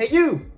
Hey, you!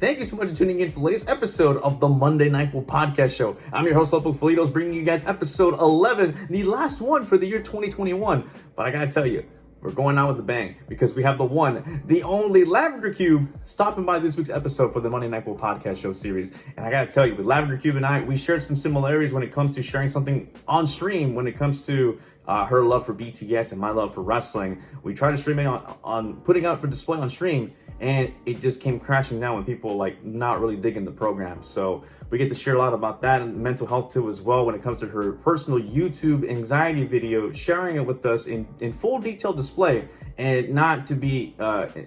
Thank you so much for tuning in for the latest episode of the Monday Nyquil Podcast Show. I'm your host, SlowpokeFelitos, bringing you guys episode 11, the last one for the year 2021. But I gotta tell you, we're going out with a bang because we have the one, the only LavenderCube stopping by this week's episode for the Monday Nyquil Podcast Show series. And I gotta tell you, with LavenderCube and I, we shared some similarities when it comes to sharing something on stream, when it comes to her love for BTS and my love for wrestling. We tried to stream it on putting out for display on stream, and it just came crashing down when people like not really digging the program. So we get to share a lot about that and mental health too as well when it comes to her personal YouTube anxiety video, sharing it with us in full detailed display, and not to be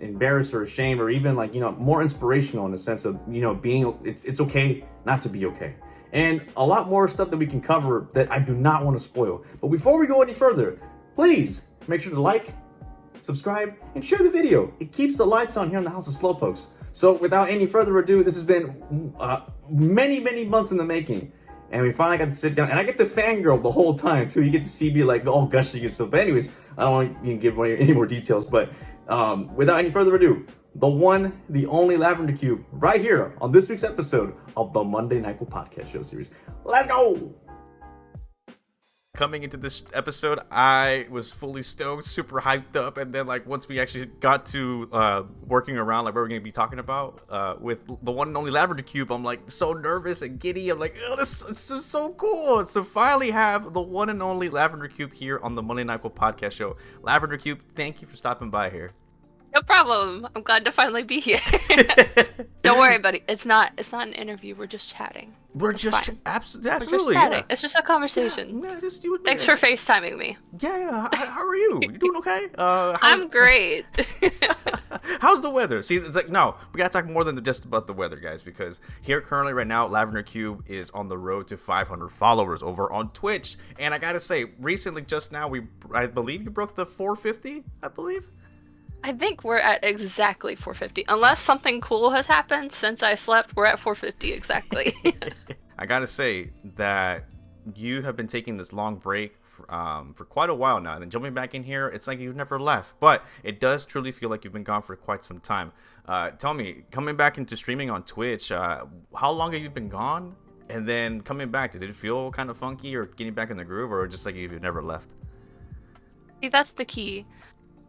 embarrassed or ashamed, or even like, more inspirational in the sense of, being, it's okay not to be okay. And a lot more stuff that we can cover that I do not want to spoil. But before we go any further, please make sure to like, subscribe, and share the video. It keeps the lights on here in the House of Slowpokes. So without any further ado, this has been many months in the making. And we finally got to sit down. And I get to fangirl the whole time, too. You get to see me like all gushing and stuff. But anyways, I don't want to give away any more details. But without any further ado, the one, the only LavenderCube, right here on this week's episode of the Monday Nyquil Podcast Show series. Let's go! Coming into this episode, I was fully stoked, super hyped up, and then like once we actually got to working around like what we're gonna be talking about with the one and only LavenderCube, I'm like so nervous and giddy. I'm like, oh, this is so cool! It's to finally have the one and only LavenderCube here on the Monday Nyquil Podcast Show. LavenderCube, thank you for stopping by here. No problem. I'm glad to finally be here. Don't worry, buddy. It's not an interview. We're just chatting. We're just absolutely. We're just chatting. Yeah. It's just a conversation. Yeah, just you and me. Thanks for FaceTiming me. Yeah. How are you? You doing okay? I'm great. How's the weather? See, it's like, no, we gotta talk more than just about the weather, guys, because here currently right now, LavenderCube is on the road to 500 followers over on Twitch, and I gotta say, recently, just now, I believe you broke the 450. I believe. I think we're at exactly 450. Unless something cool has happened since I slept, we're at 450 exactly. I gotta say that you have been taking this long break for quite a while now, and then jumping back in here, it's like you've never left. But it does truly feel like you've been gone for quite some time. Tell me, coming back into streaming on Twitch, how long have you been gone? And then coming back, did it feel kind of funky or getting back in the groove, or just like you've never left? See, that's the key.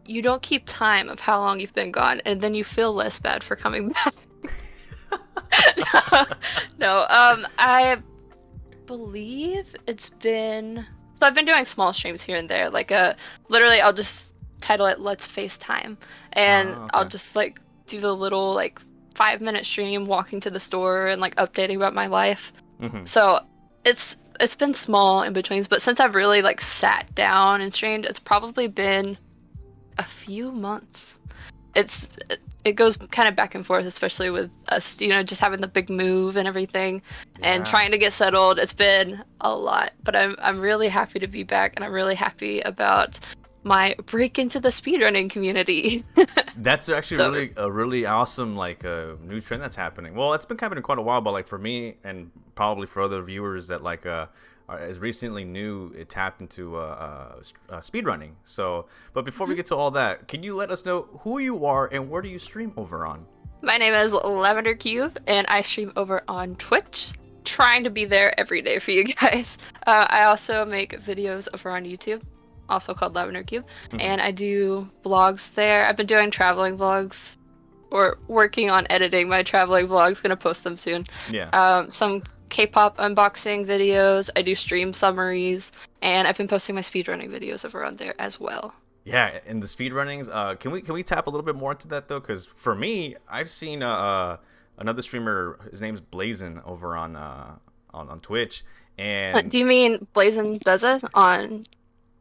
You don't keep time of how long you've been gone, and then you feel less bad for coming back. No, I believe it's been... So I've been doing small streams here and there. Like, literally, I'll just title it Let's FaceTime. And okay. I'll just, like, do the little, like, 5-minute stream, walking to the store and, like, updating about my life. Mm-hmm. So it's been small in betweens, but since I've really, like, sat down and streamed, it's probably been a few months. It goes kind of back and forth, especially with us, just having the big move and everything, and trying to get settled. It's been a lot, but I'm really happy to be back, and I'm really happy about my break into the speedrunning community. That's actually a really awesome new trend that's happening. Well, it's been happening quite a while, but like for me and probably for other viewers that like as recently new, it tapped into speedrunning. So, but before we get to all that, can you let us know who you are and where do you stream over on? My name is LavenderCube, and I stream over on Twitch, trying to be there every day for you guys. I also make videos over on YouTube, also called LavenderCube, and I do vlogs there. I've been doing traveling vlogs, or working on editing my traveling vlogs. Gonna post them soon. Yeah. Some K-pop unboxing videos. I do stream summaries, and I've been posting my speedrunning videos over on there as well. Yeah, and the speedrunnings, can we tap a little bit more into that though? Because for me, I've seen another streamer, his name's Blazin, over on Twitch, and do you mean Blazin Beza on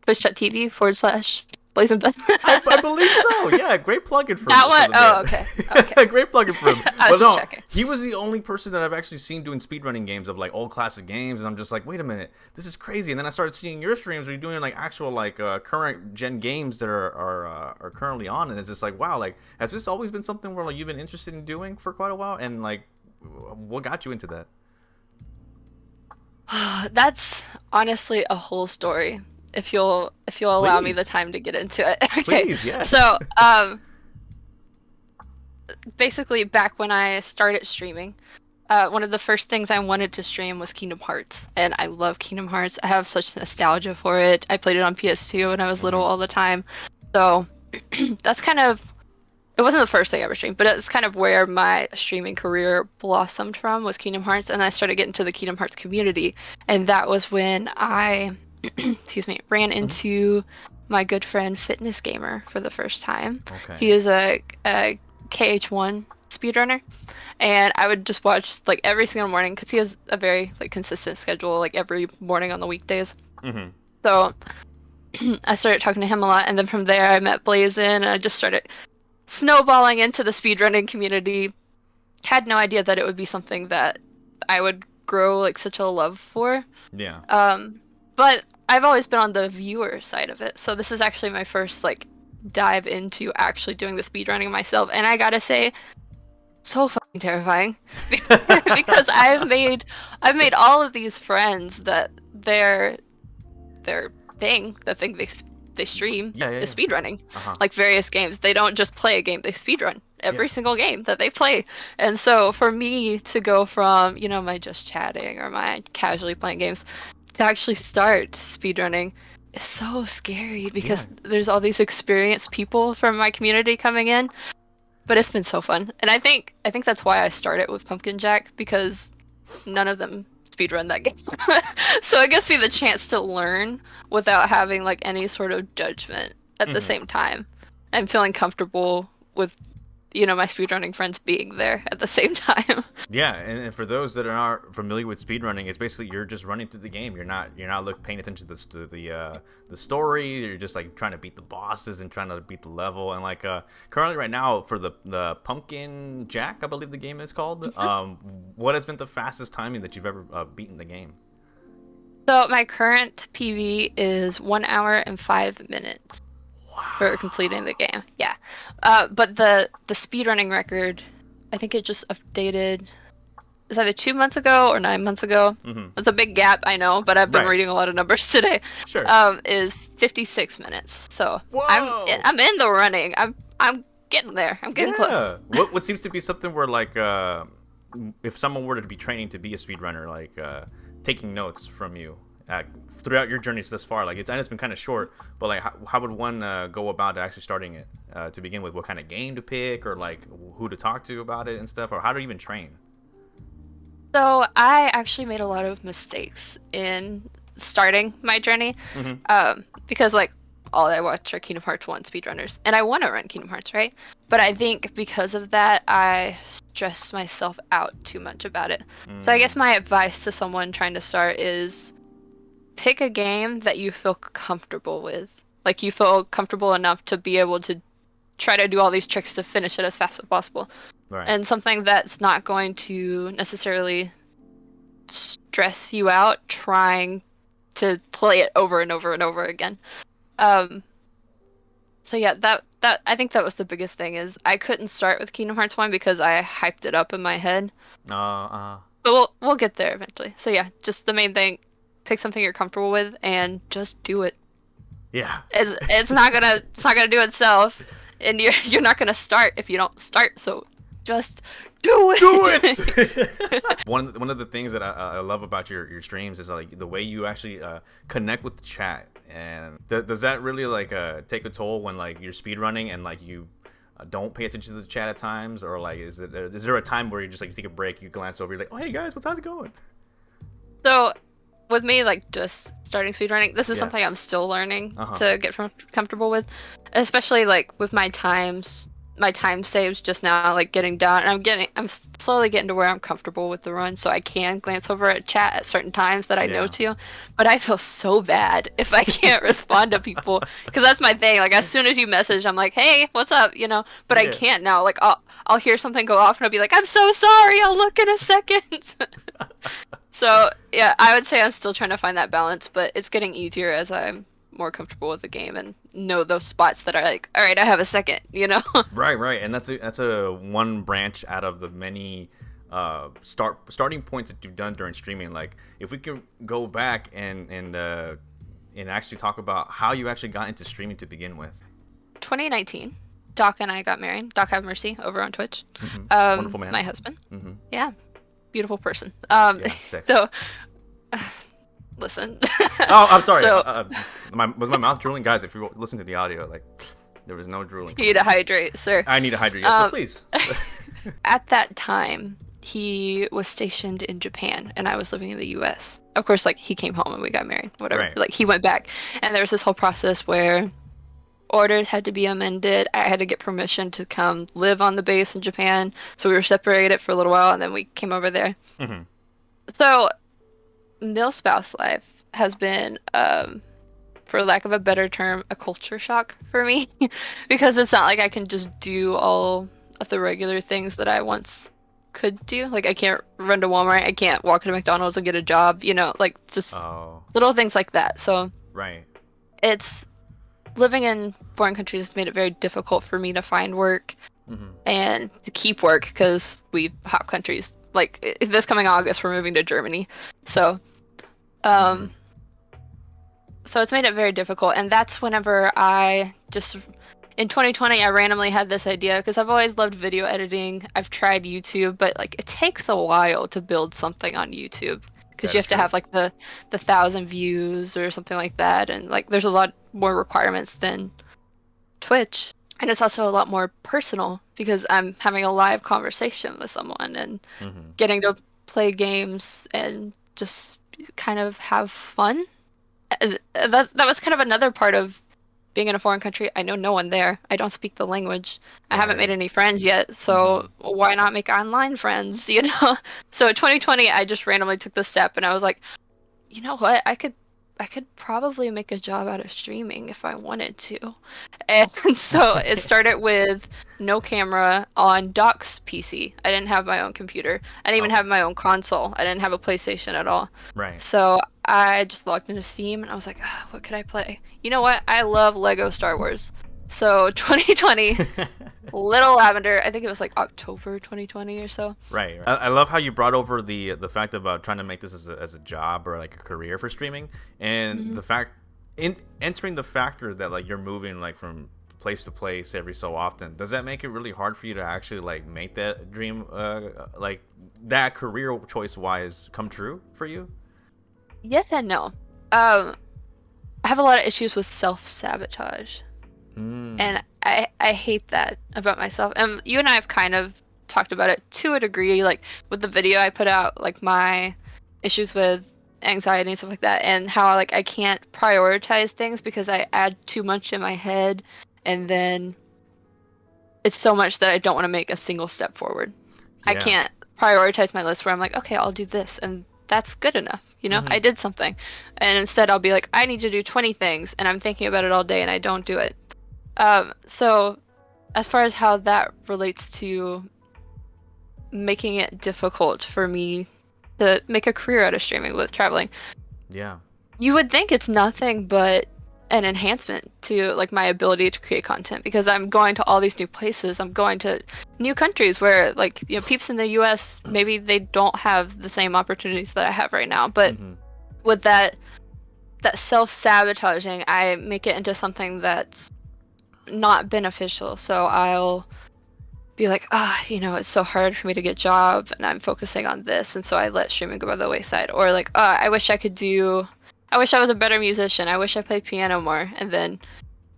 twitch.tv/Blazin Beza? I believe so. Yeah, great plugin for that one. Oh, okay. Great plugin for him. I was just checking. He was the only person that I've actually seen doing speedrunning games of like old classic games, and I'm just like, wait a minute, this is crazy. And then I started seeing your streams where you're doing like actual like current gen games that are currently on, and it's just like, wow, like has this always been something where like you've been interested in doing for quite a while, and like what got you into that? That's honestly a whole story. If you'll allow me the time to get into it. Okay. Please, yes. So, basically back when I started streaming, one of the first things I wanted to stream was Kingdom Hearts, and I love Kingdom Hearts. I have such nostalgia for it. I played it on PS2 when I was little all the time. So that's kind of, it wasn't the first thing I ever streamed, but it's kind of where my streaming career blossomed from, was Kingdom Hearts, and I started getting to the Kingdom Hearts community, and that was when I, excuse me, ran into my good friend Fitness Gamer for the first time. Okay. He is a KH1 speedrunner, and I would just watch like every single morning because he has a very like consistent schedule, like every morning on the weekdays. Mm-hmm. So I started talking to him a lot, and then from there I met Blazin, and I just started snowballing into the speedrunning community. Had no idea that it would be something that I would grow like such a love for. Yeah. But I've always been on the viewer side of it, so this is actually my first like dive into actually doing the speedrunning myself, and I gotta say, so fucking terrifying because I've made all of these friends that their thing, the thing they stream is speedrunning. Like various games. They don't just play a game, they speedrun every single game that they play. And so for me to go from, you know, my just chatting or my casually playing games to actually start speedrunning is so scary because there's all these experienced people from my community coming in. But it's been so fun. And I think that's why I started with Pumpkin Jack, because none of them speedrun that game. So it gives me the chance to learn without having like any sort of judgment at the same time, and feeling comfortable with, you know, my speedrunning friends being there at the same time. Yeah, and for those that are not familiar with speedrunning, it's basically you're just running through the game. You're not paying attention to the story. You're just like trying to beat the bosses and trying to beat the level. And like currently right now for the Pumpkin Jack, I believe the game is called. What has been the fastest timing that you've ever beaten the game? So my current PV is 1 hour and 5 minutes. For completing the game, yeah. But the speedrunning record, I think it just updated. It's either 2 months ago or 9 months ago. It's a big gap, I know, but I've been reading a lot of numbers today. Sure. Is 56 minutes. So Whoa! I'm in the running. I'm getting there. I'm getting close. What seems to be something where like if someone were to be training to be a speedrunner, like taking notes from you throughout your journeys thus far, like it's been kind of short, but like how would one go about actually starting it to begin with? What kind of game to pick, or like who to talk to about it and stuff, or how to even train? So I actually made a lot of mistakes in starting my journey, because like all I watch are Kingdom Hearts 1 speedrunners, and I want to run Kingdom Hearts, right? But I think because of that, I stressed myself out too much about it. So I guess my advice to someone trying to start is pick a game that you feel comfortable with. Like you feel comfortable enough to be able to try to do all these tricks to finish it as fast as possible. Right. And something that's not going to necessarily stress you out trying to play it over and over and over again. So yeah, that I think that was the biggest thing, is I couldn't start with Kingdom Hearts 1 because I hyped it up in my head. But we'll get there eventually. So yeah, just the main thing, pick something you're comfortable with and just do it. Yeah. It's not gonna do itself, and you're not gonna start if you don't start. So just do it. Do it. One of the things that I love about your streams is like the way you actually connect with the chat. And does that really like take a toll when like you're speedrunning and like you don't pay attention to the chat at times, or like is there a time where you just like take a break, you glance over, you're like, oh hey guys, how's it going? So with me, like just starting speedrunning, this is something I'm still learning to get comfortable with, especially like with my time saves just now, like getting down, and I'm slowly getting to where I'm comfortable with the run, so I can glance over at chat at certain times that I know to. But I feel so bad if I can't respond to people, because that's my thing. Like as soon as you message, I'm like, hey, what's up, you know? But I can't now. Like I'll hear something go off and I'll be like, I'm so sorry, I'll look in a second. So yeah, I would say I'm still trying to find that balance, but it's getting easier as I'm more comfortable with the game and know those spots that are like, all right, I have a second, you know? Right. And that's a one branch out of the many starting points that you've done during streaming. Like if we can go back and actually talk about how you actually got into streaming to begin with. 2019. Doc and I got married. Doc Have Mercy over on Twitch. Wonderful man. My husband. Yeah, beautiful person. Yeah, sexy. So, listen. Oh, I'm sorry. So, was my mouth drooling? Guys, if you listen to the audio, like, there was no drooling. you need to hydrate, sir. I need to hydrate. Yes, but please. At that time, he was stationed in Japan, and I was living in the U.S. Of course, like, he came home and we got married, whatever. Right. Like, he went back, and there was this whole process where orders had to be amended. I had to get permission to come live on the base in Japan, so we were separated for a little while, and then we came over there. So, mil-spouse life has been, for lack of a better term, a culture shock for me, because it's not like I can just do all of the regular things that I once could do. Like, I can't run to Walmart, I can't walk to McDonald's and get a job, you know, like, just little things like that. So, it's living in foreign countries has made it very difficult for me to find work and to keep work, because we hop countries. Like, this coming August, we're moving to Germany. So, so it's made it very difficult. And that's whenever I just, in 2020, I randomly had this idea, because I've always loved video editing. I've tried YouTube, but, like, it takes a while to build something on YouTube, because you have to have, like, the 1,000 views or something like that. And, like, there's a lot more requirements than Twitch. And it's also a lot more personal, because I'm having a live conversation with someone and getting to play games and just kind of have fun. That was kind of another part of being in a foreign country. I know no one there. I don't speak the language. I haven't made any friends yet, so why not make online friends, you know? So in 2020, I just randomly took this step, and I was like, you know what? I could probably make a job out of streaming if I wanted to. And so it started with no camera on Doc's PC. I didn't have my own computer. I didn't even have my own console. I didn't have a PlayStation at all. Right. So I just logged into Steam, and I was like, what could I play? You know what? I love Lego Star Wars. So 2020, Little Lavender, I think it was like October 2020 or so. Right. I love how you brought over the fact about trying to make this as a job or like a career for streaming, and the fact entering the factor that like you're moving like from place to place every so often. Does that make it really hard for you to actually like make that dream, like that career choice wise, come true for you? Yes and no. I have a lot of issues with self-sabotage. And I hate that about myself. And you and I have kind of talked about it to a degree, like with the video I put out, like my issues with anxiety and stuff like that, and how like I can't prioritize things because I add too much in my head, and then it's so much that I don't want to make a single step forward. I can't prioritize my list where I'm like, okay, I'll do this, and that's good enough, you know? I did something. And instead I'll be like, I need to do 20 things, and I'm thinking about it all day and I don't do it. So as far as how that relates to making it difficult for me to make a career out of streaming with traveling, you would think it's nothing but an enhancement to like my ability to create content, because I'm going to all these new places. I'm going to new countries where, like, you know, peeps in the US, maybe they don't have the same opportunities that I have right now, but with that self-sabotaging, I make it into something that's not beneficial. So I'll be like, you know, it's so hard for me to get a job, and I'm focusing on this, and so I let streaming go by the wayside. Or like, I wish I was a better musician. I wish I played piano more. And then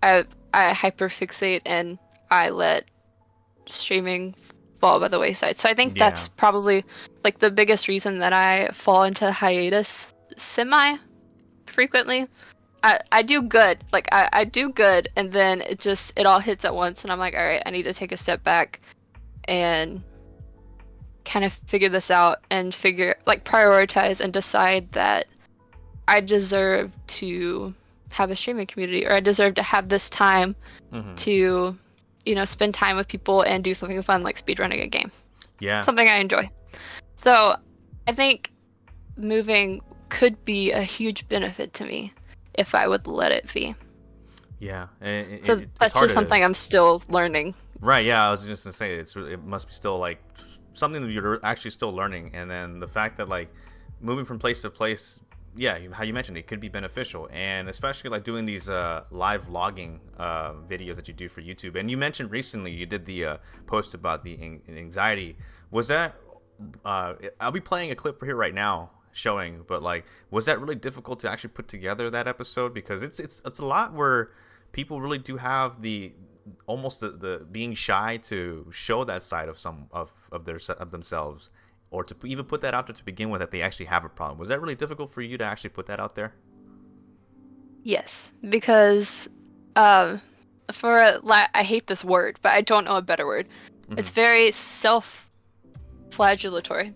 I hyperfixate and I let streaming fall by the wayside. So I think that's probably like the biggest reason that I fall into hiatus semi-frequently. I do good. Like, I do good, and then it all hits at once, and I'm like, all right, I need to take a step back and kind of figure this out and prioritize and decide that I deserve to have a streaming community, or I deserve to have this time to, you know, spend time with people and do something fun like speedrunning a game. Yeah. Something I enjoy. So I think moving could be a huge benefit to me if I would let it be. Yeah. So that's just something I'm still learning. Right, yeah, I was just going to say, it must be still like something that you're actually still learning. And then the fact that like moving from place to place, yeah, how you mentioned it could be beneficial, and especially like doing these live vlogging videos that you do for YouTube. And you mentioned recently you did the post about the anxiety. Was that I'll be playing a clip here right now showing, but like, was that really difficult to actually put together that episode? Because it's a lot where people really do have the almost the being shy to show that side of some of themselves, or to even put that out there to begin with, that they actually have a problem. Was that really difficult for you to actually put that out there? Yes, because I hate this word, but I don't know a better word. Mm-hmm. It's very self-flagellatory.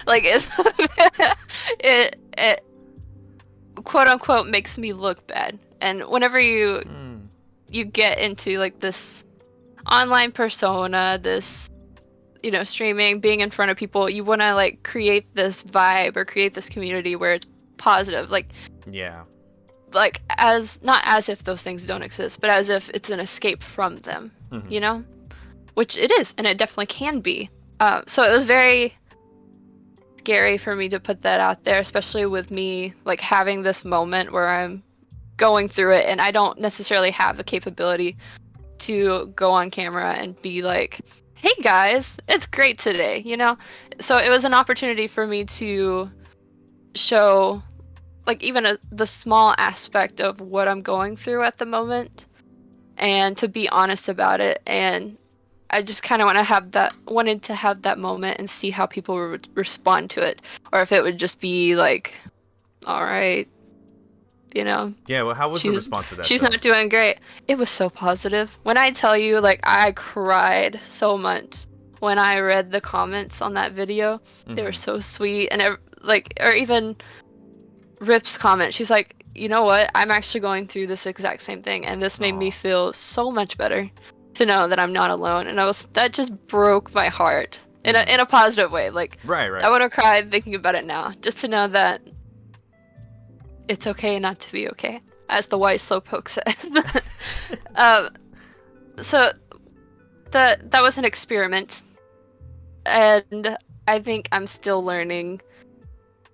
Like it quote unquote makes me look bad. And whenever you get into like this online persona, this, you know, streaming, being in front of people, you want to like create this vibe or create this community where it's positive, like as not as if those things don't exist, but as if it's an escape from them, you know, which it is, and it definitely can be. So it was very scary for me to put that out there, especially with me like having this moment where I'm going through it and I don't necessarily have the capability to go on camera and be like, hey guys, it's great today, you know? So it was an opportunity for me to show like even the small aspect of what I'm going through at the moment, and to be honest about it. And I just kind of wanted to have that moment and see how people would respond to it, or if it would just be like, all right, you know. Yeah, well, how was the response to that? She's not doing great. It was so positive. When I tell you, like, I cried so much when I read the comments on that video. They were so sweet, and like, or even Rip's comment. She's like, you know what? I'm actually going through this exact same thing, and this made me feel so much better to know that I'm not alone. And that just broke my heart in a positive way. Like, right. I would have cried thinking about it now, just to know that it's okay not to be okay, as the white slowpoke says. So that was an experiment, and I think I'm still learning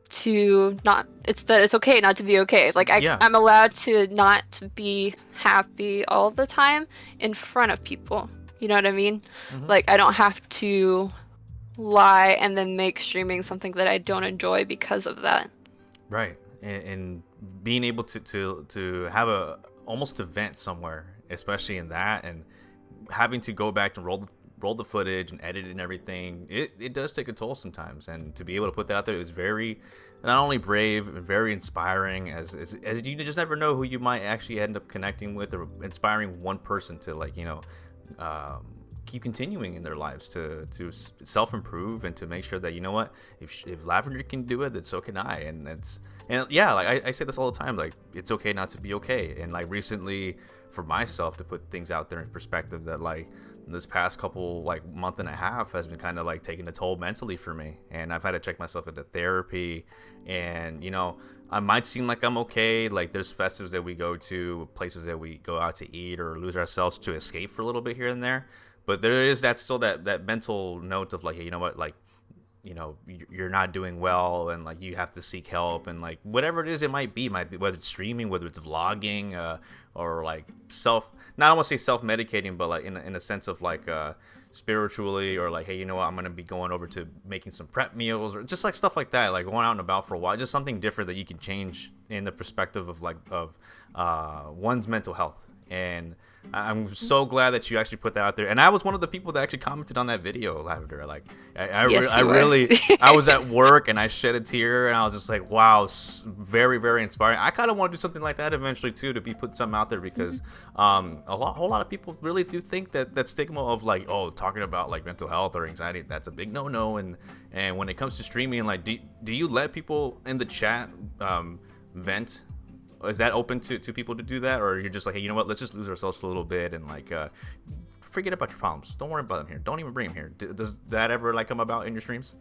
to not. It's okay not to be okay. Like I'm allowed to not be happy all the time in front of people. You know what I mean? Like, I don't have to lie and then make streaming something that I don't enjoy because of that. Right. And being able to have almost a vent somewhere, especially in that, and having to go back and roll the footage and edit it and everything, it does take a toll sometimes. And to be able to put that out there is very, not only brave and very inspiring, as you just never know who you might actually end up connecting with, or inspiring one person to, like, you know, keep continuing in their lives to self-improve, and to make sure that, you know what, if Lavender can do it, then so can I. And yeah, like I say this all the time, like, it's okay not to be okay. And like recently, for myself, to put things out there in perspective, that like this past couple, like, month and a half has been kind of like taking a toll mentally for me, and I've had to check myself into therapy. And, you know, I might seem like I'm okay, like there's festives that we go to, places that we go out to eat or lose ourselves to escape for a little bit here and there, but there is that mental note of like, hey, you know what, like, you know, you're not doing well, and like you have to seek help, and like whatever it is, it might be whether it's streaming, whether it's vlogging, or like not I want to say self-medicating, but like in a sense of like spiritually, or like, hey, you know what, I'm gonna be going over to making some prep meals, or just like stuff like that, like going out and about for a while, just something different that you can change in the perspective of like one's mental health. And I'm so glad that you actually put that out there. And I was one of the people that actually commented on that video, Lavender. Like, I really, I was at work and I shed a tear, and I was just like, wow, very, very inspiring. I kind of want to do something like that eventually too, to be put something out there, because a whole lot of people really do think that stigma of like, oh, talking about like mental health or anxiety, that's a big no. And when it comes to streaming, like, do you let people in the chat vent? Is that open to people to do that, or you're just like, hey, you know what, let's just lose ourselves for a little bit and like forget about your problems, don't worry about them here, don't even bring them here? Does that ever like come about in your streams?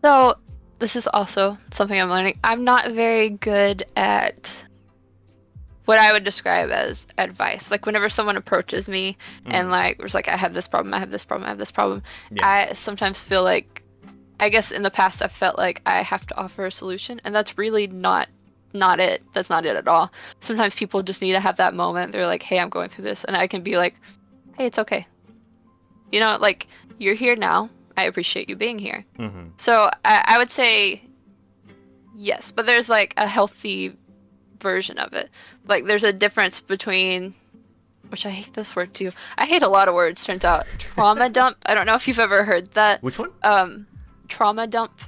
So this is also something I'm learning. I'm not very good at what I would describe as advice. Like, whenever someone approaches me and like was like, I have this problem, I sometimes feel like I guess in the past I've felt like I have to offer a solution, and that's really not it. That's not it at all. Sometimes people just need to have that moment. They're like, hey, I'm going through this, and I can be like, hey, it's okay. You know, like, you're here now. I appreciate you being here. Mm-hmm. So I would say yes, but there's like a healthy version of it. Like, there's a difference between, which I hate this word too. I hate a lot of words, turns out. Trauma dump. I don't know if you've ever heard that. Which one? Trauma dump.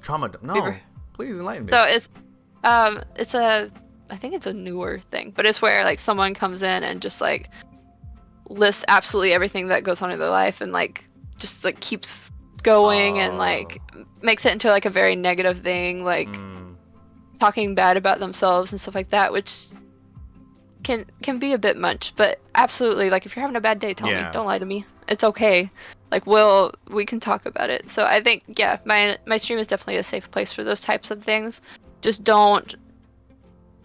Trauma dump. No, please enlighten me. So I think it's a newer thing, but it's where like someone comes in and just like lists absolutely everything that goes on in their life and like just like keeps going and like makes it into like a very negative thing, like talking bad about themselves and stuff like that, which can be a bit much. But absolutely, like, if you're having a bad day, tell me. Don't lie to me. It's okay. Like, we can talk about it. So I think, yeah, my stream is definitely a safe place for those types of things. Just don't,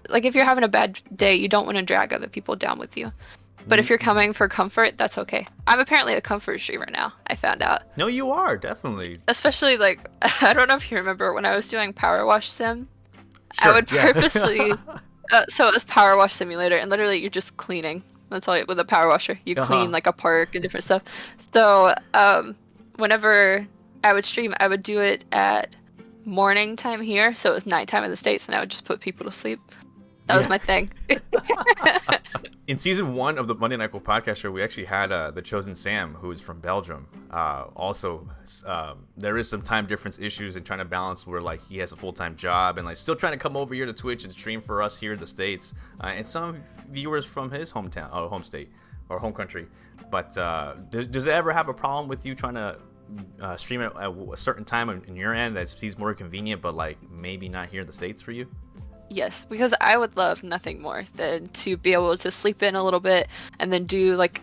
like, if you're having a bad day, you don't want to drag other people down with you. But if you're coming for comfort, that's okay. I'm apparently a comfort streamer now, I found out. No, you are, definitely. Especially, like, I don't know if you remember when I was doing Power Wash Sim. Sure, I would purposely... so it was Power Wash Simulator, and literally you're just cleaning. That's all with a power washer. You clean, like, a park and different stuff. So, whenever I would stream, I would do it at morning time here, so it was nighttime in the States, and I would just put people to sleep. That was my thing. In season 1 of the Monday Nyquil Podcast Show, we actually had the Chosen Sam, who is from Belgium. Also, there is some time difference issues in trying to balance where, like, he has a full-time job and, like, still trying to come over here to Twitch and stream for us here in the States. And some viewers from his home state, or home country. But does it ever have a problem with you trying to stream at a certain time in your end that seems more convenient, but, like, maybe not here in the States for you? Yes, because I would love nothing more than to be able to sleep in a little bit and then do like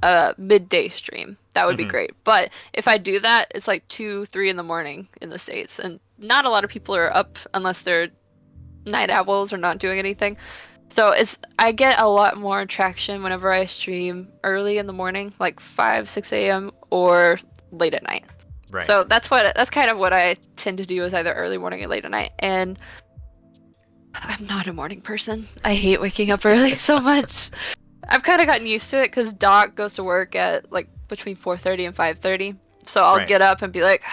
a midday stream. That would be great. But if I do that, it's like 2-3 in the morning in the States, and not a lot of people are up unless they're night owls or not doing anything. So I get a lot more traction whenever I stream early in the morning, like 5-6 a.m. or late at night. Right. So that's kind of what I tend to do, is either early morning or late at night. And I'm not a morning person. I hate waking up early so much. I've kind of gotten used to it because Doc goes to work at like between 4:30 and 5:30. So I'll get up and be like,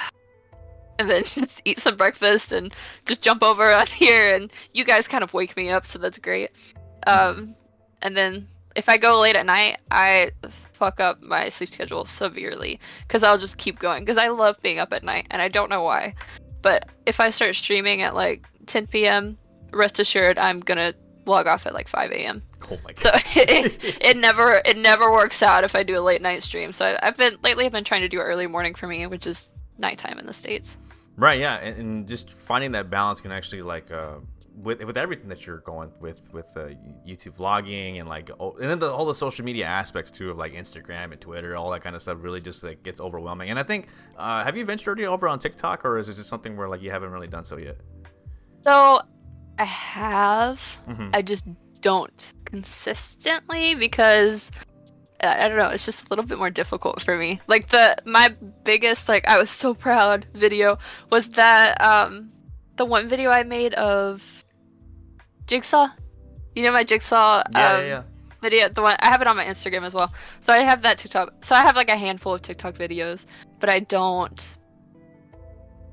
and then just eat some breakfast and just jump over on here. And you guys kind of wake me up, so that's great. And then if I go late at night, I fuck up my sleep schedule severely because I'll just keep going because I love being up at night and I don't know why. But if I start streaming at like 10 p.m., rest assured I'm gonna log off at like 5 a.m. Oh my God. So it never works out if I do a late night stream. So I've been trying to do early morning for me, which is nighttime in the States. Right, yeah, and just finding that balance can actually, like, with everything that you're going with YouTube vlogging and like and then all the social media aspects too of like Instagram and Twitter, all that kind of stuff really just like gets overwhelming. And I think have you ventured over on TikTok, or is it just something where like you haven't really done so yet? So I have. I just don't consistently because I don't know, it's just a little bit more difficult for me. Like my biggest, like, I was so proud video was that the one video I made of Jigsaw. You know my Jigsaw video, the one I have it on my Instagram as well. So I have that TikTok. So I have like a handful of TikTok videos, but I don't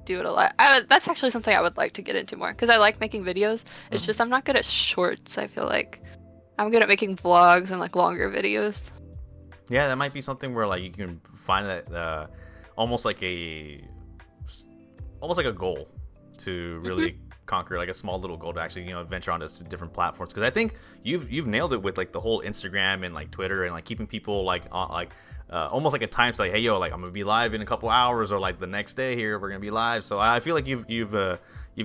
do it a lot. That's actually something I would like to get into more because I like making videos. It's just I'm not good at shorts. I feel like I'm good at making vlogs and like longer videos. Yeah, that might be something where like you can find that almost like a goal to really conquer, like a small little goal to actually, you know, venture onto different platforms. Because I think you've nailed it with like the whole Instagram and like Twitter and like keeping people like almost like a time like, hey yo, like I'm gonna be live in a couple hours, or like the next day here we're gonna be live. So I feel like you've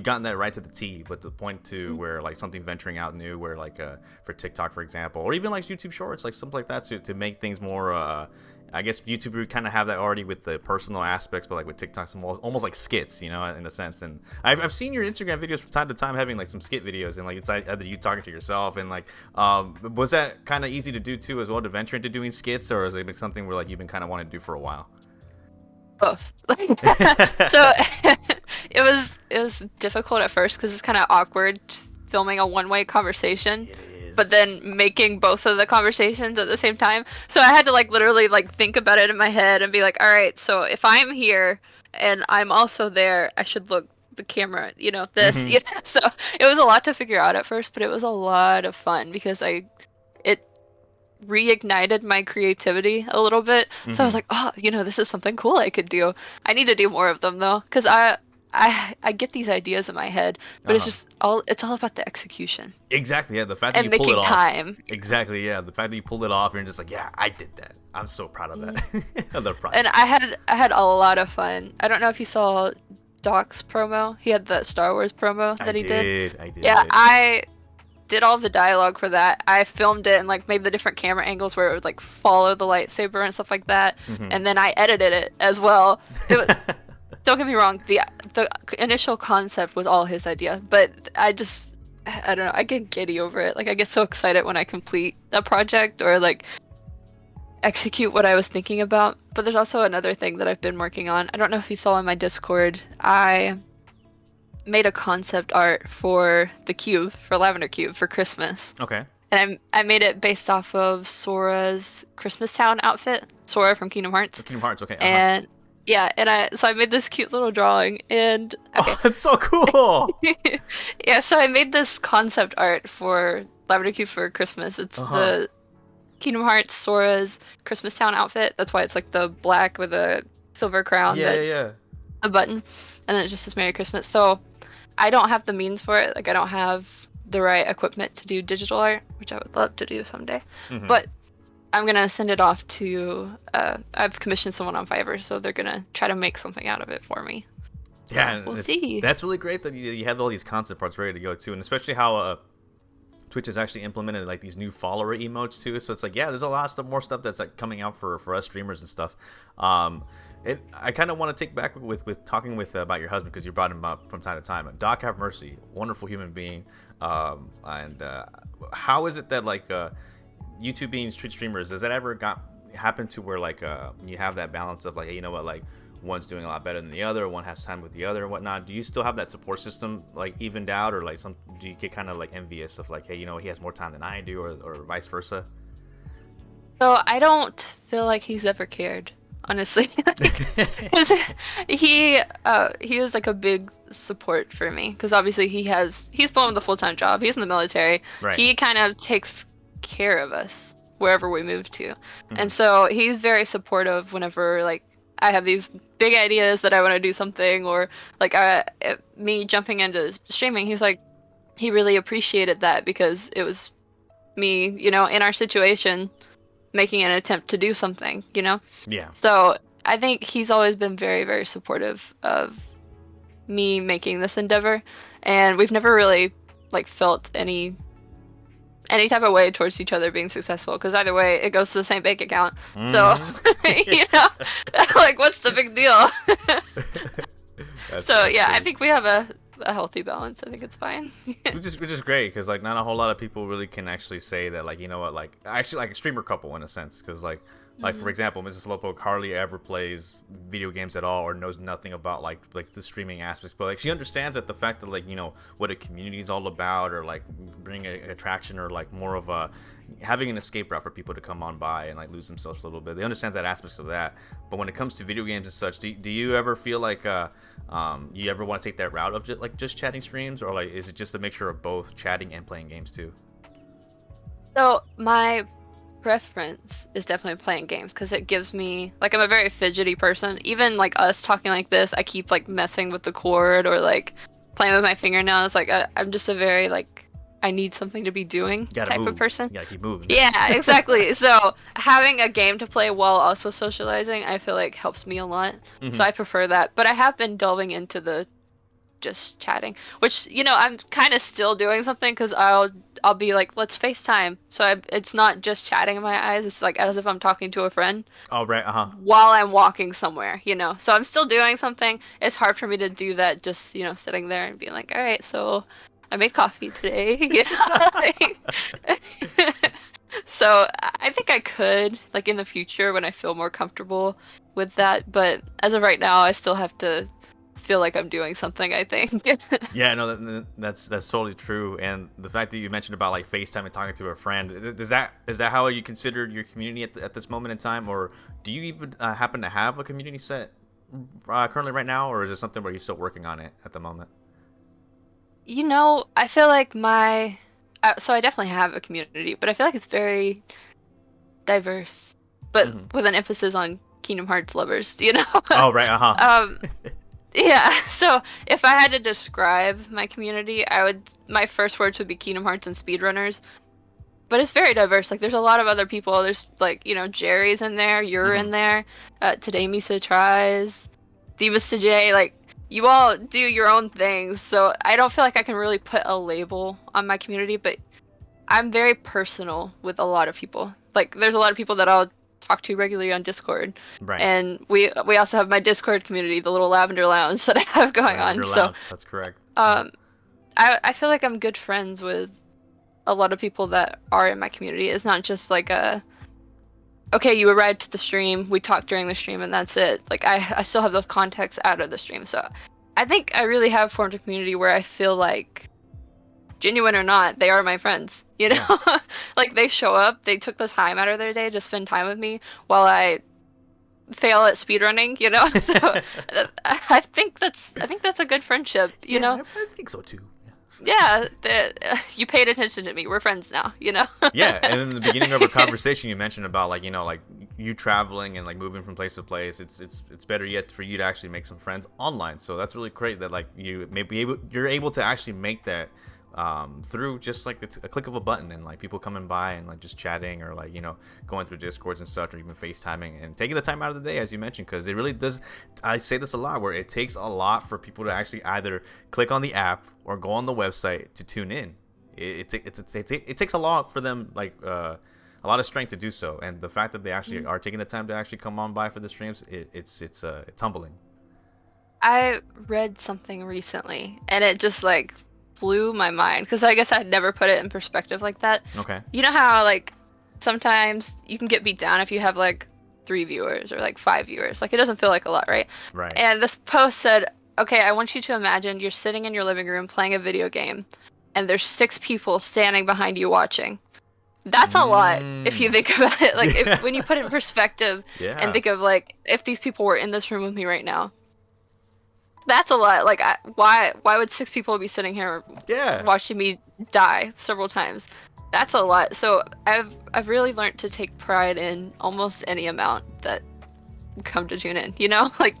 gotten that right to the T, but the point to where like something venturing out new, where like for TikTok for example, or even like YouTube Shorts, like something like that, to make things more I guess YouTube would kind of have that already with the personal aspects, but like with TikTok, some almost like skits, you know, in a sense. And I've seen your Instagram videos from time to time having like some skit videos, and like it's either you talking to yourself, and like was that kind of easy to do too as well, to venture into doing skits, or is it something where like you've been kind of wanting to do for a while? Both. So it was difficult at first because it's kind of awkward filming a one-way conversation. It is. But then making both of the conversations at the same time. So I had to like literally like think about it in my head and be like, all right, so if I'm here and I'm also there, I should look the camera, you know, this. Mhm. You know? So it was a lot to figure out at first, but it was a lot of fun because it reignited my creativity a little bit. So I was Mhm. like, oh, you know, this is something cool I could do. I need to do more of them though, because I get these ideas in my head, but Uh-huh. it's all about the execution Exactly, yeah. The fact that and you pull it making off. time. Exactly, yeah. The fact that you pulled it off, and you're just like, yeah, I did that. I'm so proud of that. Of the project. And I had a lot of fun. I don't know if you saw Doc's promo. He had the Star Wars promo that he did. I did. Yeah, I did all the dialogue for that. I filmed it and like made the different camera angles where it would like follow the lightsaber and stuff like that. Mhm. And then I edited it as well. It was, don't get me wrong, the initial concept was all his idea, but I don't know, I get giddy over it. Like I get so excited when I complete a project or like execute what I was thinking about. But there's also another thing that I've been working on. I don't know if you saw in my Discord, I made a concept art for the cube, for LavenderCube for Christmas. Okay. And I made it based off of Sora's Christmas Town outfit, Sora from Kingdom Hearts. Kingdom Hearts, okay. And yeah, and I made this cute little drawing and okay. Oh, that's so cool. Yeah, so I made this concept art for LavenderCube for Christmas. It's the Kingdom Hearts Sora's Christmas Town outfit. That's why it's like the black with a silver crown that's a button. And then it just says Merry Christmas. So I don't have the means for it. Like I don't have the right equipment to do digital art, which I would love to do someday. Mhm. But I'm gonna send it off to I've commissioned someone on Fiverr, so they're gonna try to make something out of it for me. Yeah, We'll see. That's really great that you have all these concept parts ready to go too, and especially how Twitch has actually implemented like these new follower emotes too. So it's like, yeah, there's a lot of stuff, more stuff that's like coming out for us streamers and stuff. I kind of want to take back with talking with about your husband because you brought him up from time to time. Doc, have mercy, wonderful human being. And how is it that like you two being Twitch streamers, does that ever happen to where like you have that balance of like, hey, you know what, like one's doing a lot better than the other, one has time with the other and whatnot? Do you still have that support system like evened out, or like do you get kind of like envious of like, hey, you know, he has more time than I do, or vice versa? So I don't feel like he's ever cared, honestly. 'Cause he is like a big support for me because obviously he's the one with the full-time job. He's in the military. Right. He kind of takes care of us wherever we move to, and so he's very supportive whenever like I have these big ideas that I want to do something, or like me jumping into streaming. He's like, he really appreciated that because it was me, you know, in our situation, making an attempt to do something, you know? Yeah. So I think he's always been very, very supportive of me making this endeavor. And we've never really like felt any type of way towards each other being successful, because either way it goes to the same bank account. So you know, like what's the big deal? So yeah, I think we have a healthy balance. I think it's fine. which is great, because like not a whole lot of people really can actually say that, like, you know what, like actually like a streamer couple in a sense, because like for example, Mrs. Slowpoke hardly ever plays video games at all or knows nothing about like the streaming aspects, but like she understands that the fact that like, you know, what a community is all about, or like bring a attraction, or like more of a having an escape route for people to come on by and like lose themselves a little bit. They understand that aspects of that. But when it comes to video games and such, do you ever feel like you ever want to take that route of just chatting streams, or like is it just a mixture of both chatting and playing games too? So my preference is definitely playing games, because it gives me like, I'm a very fidgety person. Even like us talking like this, I keep like messing with the cord or like playing with my fingernails. Like I'm just a very like, I need something to be doing type of person. You gotta keep moving. Yeah, exactly. So having a game to play while also socializing, I feel like helps me a lot. So I prefer that. But I have been delving into the just chatting, which, you know, I'm kind of still doing something, because I'll be like, let's FaceTime. So it's not just chatting in my eyes. It's like as if I'm talking to a friend. Oh, right. While I'm walking somewhere, you know. So I'm still doing something. It's hard for me to do that just, you know, sitting there and being like, all right, so I made coffee today. You know? So I think I could, like in the future when I feel more comfortable with that. But as of right now, I still have to feel like I'm doing something, I think. Yeah, no, that's totally true. And the fact that you mentioned about like FaceTime and talking to a friend, is that how you consider your community at this moment in time, or do you even happen to have a community set currently right now, or is it something where you're still working on it at the moment? I feel like so I definitely have a community, but I feel like it's very diverse, but Hmm. with an emphasis on Kingdom Hearts lovers, Oh, right, uh-huh. Um, yeah, so if I had to describe my community, my first words would be Kingdom Hearts and speedrunners. But it's very diverse. Like, there's a lot of other people. There's, like, Jerry's in there, you're Hmm. in there, Today Misa tries, Divas to J, like, you all do your own things, so I don't feel like I can really put a label on my community, but I'm very personal with a lot of people. Like, there's a lot of people that I'll talk to regularly on Discord, Right. and we also have my Discord community, the little Lavender Lounge that I have going on. Lavender So, Lounge, that's correct. um, I feel like I'm good friends with a lot of people that are in my community. It's not just like okay, you arrived to the stream, we talked during the stream, and that's it. Like, I still have those contacts out of the stream. So I think I really have formed a community where I feel like, genuine or not, they are my friends, Yeah. Like, they show up, they took the time out of their day to spend time with me while I fail at speedrunning, so I think that's a good friendship, Yeah, I think so too. Yeah, you paid attention to me, we're friends now. Yeah, and in the beginning of our conversation, you mentioned about like like you traveling and like moving from place to place. It's better yet for you to actually make some friends online. So that's really great that like you're able to actually make that through just like a click of a button, and like people coming by and like just chatting, or like going through Discords and such, or even FaceTiming and taking the time out of the day, as you mentioned, because it really does. I say this a lot, where it takes a lot for people to actually either click on the app or go on the website to tune in. It takes a lot for them, like a lot of strength to do so, and the fact that they actually are taking the time to actually come on by for the streams, it's humbling. I read something recently, and it just like blew my mind because I guess I'd never put it in perspective like that. Okay. You know how like sometimes you can get beat down if you have like 3 viewers or like 5 viewers. Like, it doesn't feel like a lot, right? Right. And this post said, okay, I want you to imagine you're sitting in your living room playing a video game, and there's 6 people standing behind you watching. That's a lot if you think about it. Like, when you put it in perspective Yeah. and think of like if these people were in this room with me right now. That's a lot. Like, why would 6 people be sitting here Yeah. watching me die several times? That's a lot. So I've really learned to take pride in almost any amount that come to tune in. Like,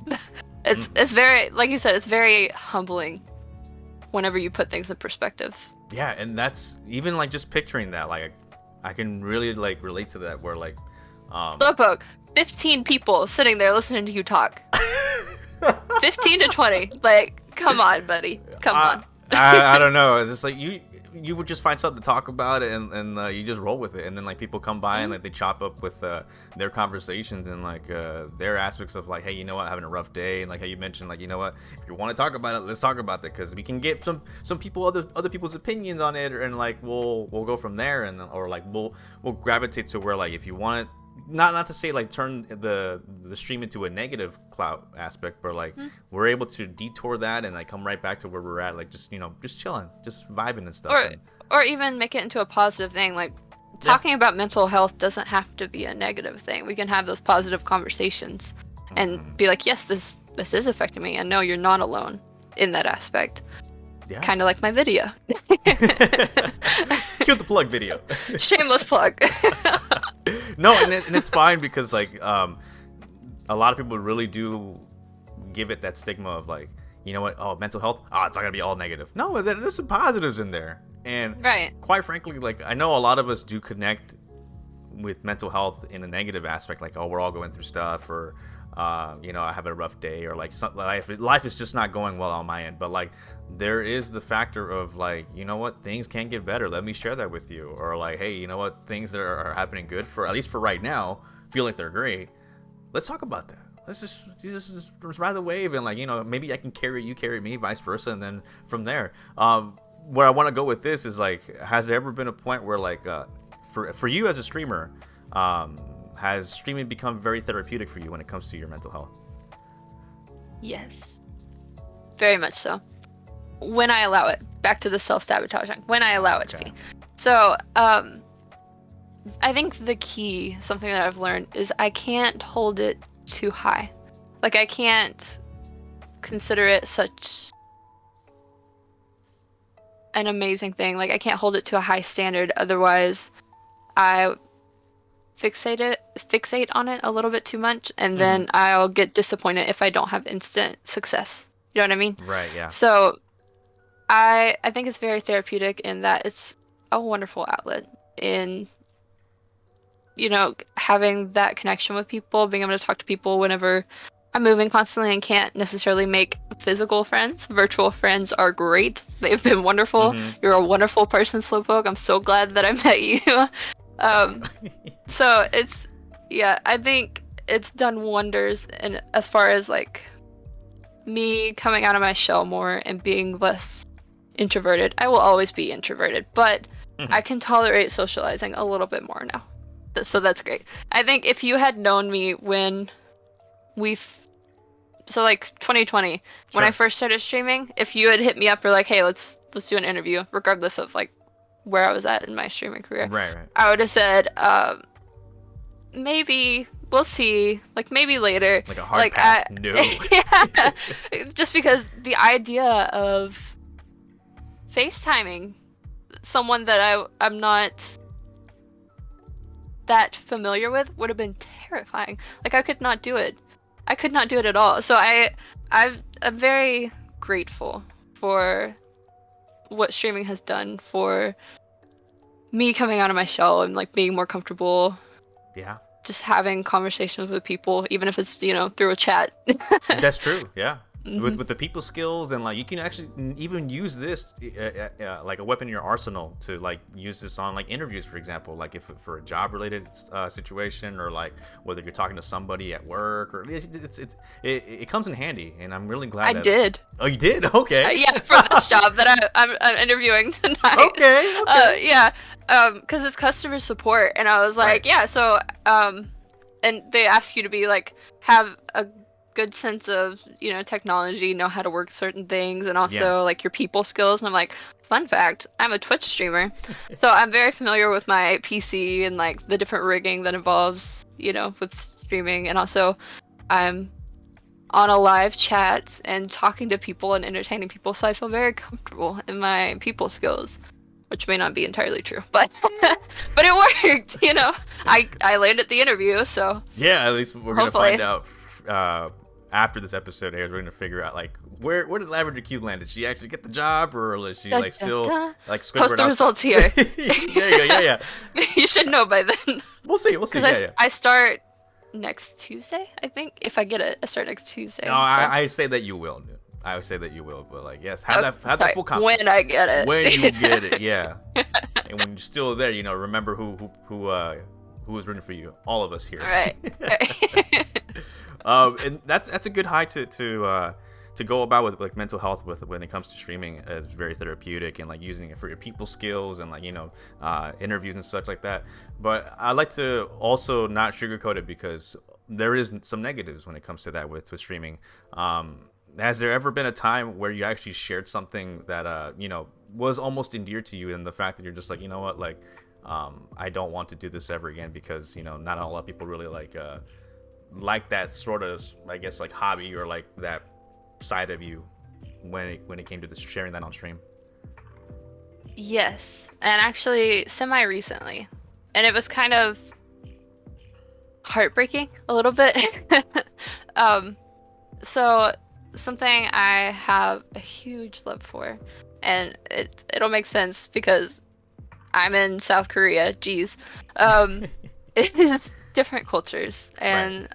it's very, like you said, it's very humbling whenever you put things in perspective. Yeah, and that's even like just picturing that, like I can really like relate to that, where like Slowpoke, 15 people sitting there listening to you talk. 15 to 20. Like, come on, buddy. Come on. I don't know. It's just like you would just find something to talk about, and you just roll with it, and then like people come by and like they chop up with their conversations and like their aspects of like, hey, you know what, having a rough day, and like how you mentioned, like, you know what, if you want to talk about it, let's talk about it, because we can get some people other people's opinions on it, and like we'll go from there, and or like we'll gravitate to where, like, if you want, not to say like turn the stream into a negative clout aspect, but like we're able to detour that and like come right back to where we're at, like just just chilling, just vibing and stuff. Or even make it into a positive thing. Like, talking about mental health doesn't have to be a negative thing. We can have those positive conversations and be like, yes, this is affecting me, and no, you're not alone in that aspect. Yeah. Kind of like my video. Cue the plug video. Shameless plug. No, and it's fine, because like a lot of people really do give it that stigma of like, you know what, oh, mental health, oh, it's not gonna be all negative. No, there's some positives in there, and Right. quite frankly, like, I know a lot of us do connect with mental health in a negative aspect, like, oh, we're all going through stuff, or I have a rough day, or like life is just not going well on my end. But like, there is the factor of like, you know what, things can get better, let me share that with you. Or like, hey, you know what, things that are happening good, for at least for right now, feel like they're great, let's talk about that. Let's just ride the wave, and like, maybe I can carry you, carry me, vice versa, and then from there, where I want to go with this is like, has there ever been a point where like for you as a streamer, has streaming become very therapeutic for you when it comes to your mental health? Yes, very much so. When I allow it, back to the self-sabotaging. When I allow it to be. So, I think the key, something that I've learned, is I can't hold it too high. Like, I can't consider it such an amazing thing. Like, I can't hold it to a high standard, otherwise I fixate on it a little bit too much, and then I'll get disappointed if I don't have instant success. You know what I mean? Right, yeah. So I think it's very therapeutic in that it's a wonderful outlet in, you know, having that connection with people, being able to talk to people whenever I'm moving constantly and can't necessarily make physical friends. Virtual friends are great. They've been wonderful. You're a wonderful person, Slowpoke. I'm so glad that I met you. So it's, yeah, I think it's done wonders. And as far as like me coming out of my shell more and being less introverted, I will always be introverted, but I can tolerate socializing a little bit more now. So that's great. I think if you had known me when so like 2020, when I first started streaming, if you had hit me up or like, hey, let's do an interview, regardless of like where I was at in my streaming career, right, I would have said, maybe we'll see, like maybe later, like a hard pass. No. Yeah, just because the idea of FaceTiming someone that I'm not that familiar with would have been terrifying. Like, I could not do it. I could not do it at all. So I'm very grateful for what streaming has done for me coming out of my shell and like being more comfortable. Yeah. Just having conversations with people, even if it's, you know, through a chat. That's true. Yeah. With the people skills, and like you can actually even use this like a weapon in your arsenal to like use this on like interviews, for example, like if for a job related situation, or like whether you're talking to somebody at work, or it comes in handy. And I'm really glad I did. Oh, you did? Okay. Yeah, for this job that I'm interviewing tonight. Okay. Yeah, because it's customer support, and I was like, yeah, so and they ask you to be like have a good sense of, you know, technology, know how to work certain things, and also like your people skills. And I'm like, fun fact, I'm a Twitch streamer, so I'm very familiar with my PC and like the different rigging that involves, you know, with streaming. And also I'm on a live chat and talking to people and entertaining people, so I feel very comfortable in my people skills, which may not be entirely true, but but it worked, you know. I landed the interview, so yeah, at least we're gonna find out after this episode airs. We're gonna figure out like where did LavenderCube land? Did she actually get the job, or is she like still like Squidward? Post the results here. Yeah. You should know by then. We'll see. Yeah. I start next Tuesday, I think. If I get it, I start next Tuesday. No, so. I say that you will. I would say that you will, but like, yes, have that full confidence. When I get it. When you get it, yeah. And when you're still there, you know, remember who was rooting for you. All of us here. All right. And that's a good high to go about with like mental health with when it comes to streaming. It's very therapeutic, and like using it for your people skills and like, you know, interviews and such like that. But I like to also not sugarcoat it, because there is some negatives when it comes to that with streaming. Has there ever been a time where you actually shared something that you know, was almost endeared to you, and the fact that you're just like, you know what, like I don't want to do this ever again, because, you know, not a lot of people really like that sort of, I guess, like hobby or like that side of you when it came to sharing that on stream? Yes, and actually semi recently, and it was kind of heartbreaking a little bit. So something I have a huge love for, and it'll make sense because I'm in South Korea. Geez, it is different cultures and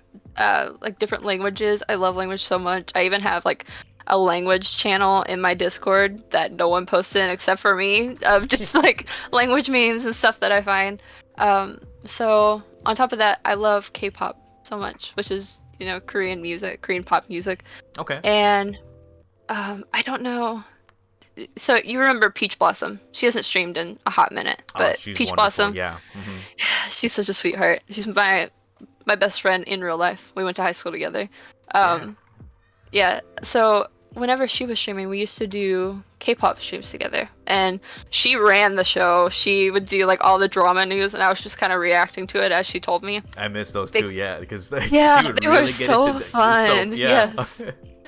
like different languages. I love language so much. I even have like a language channel in my Discord that no one posts in except for me, of just like language memes and stuff that I find. So on top of that, I love K-pop so much, which is, you know, Korean music, Korean pop music. Okay. And I don't know, so you remember Peach Blossom? She hasn't streamed in a hot minute, but she's Peach wonderful. Blossom, Yeah. she's such a sweetheart. She's my best friend in real life. We went to high school together. Yeah. So whenever she was streaming, we used to do K-pop streams together, and she ran the show. She would do like all the drama news, and I was just kind of reacting to it as she told me. I miss those too, because they really were so fun. Yes.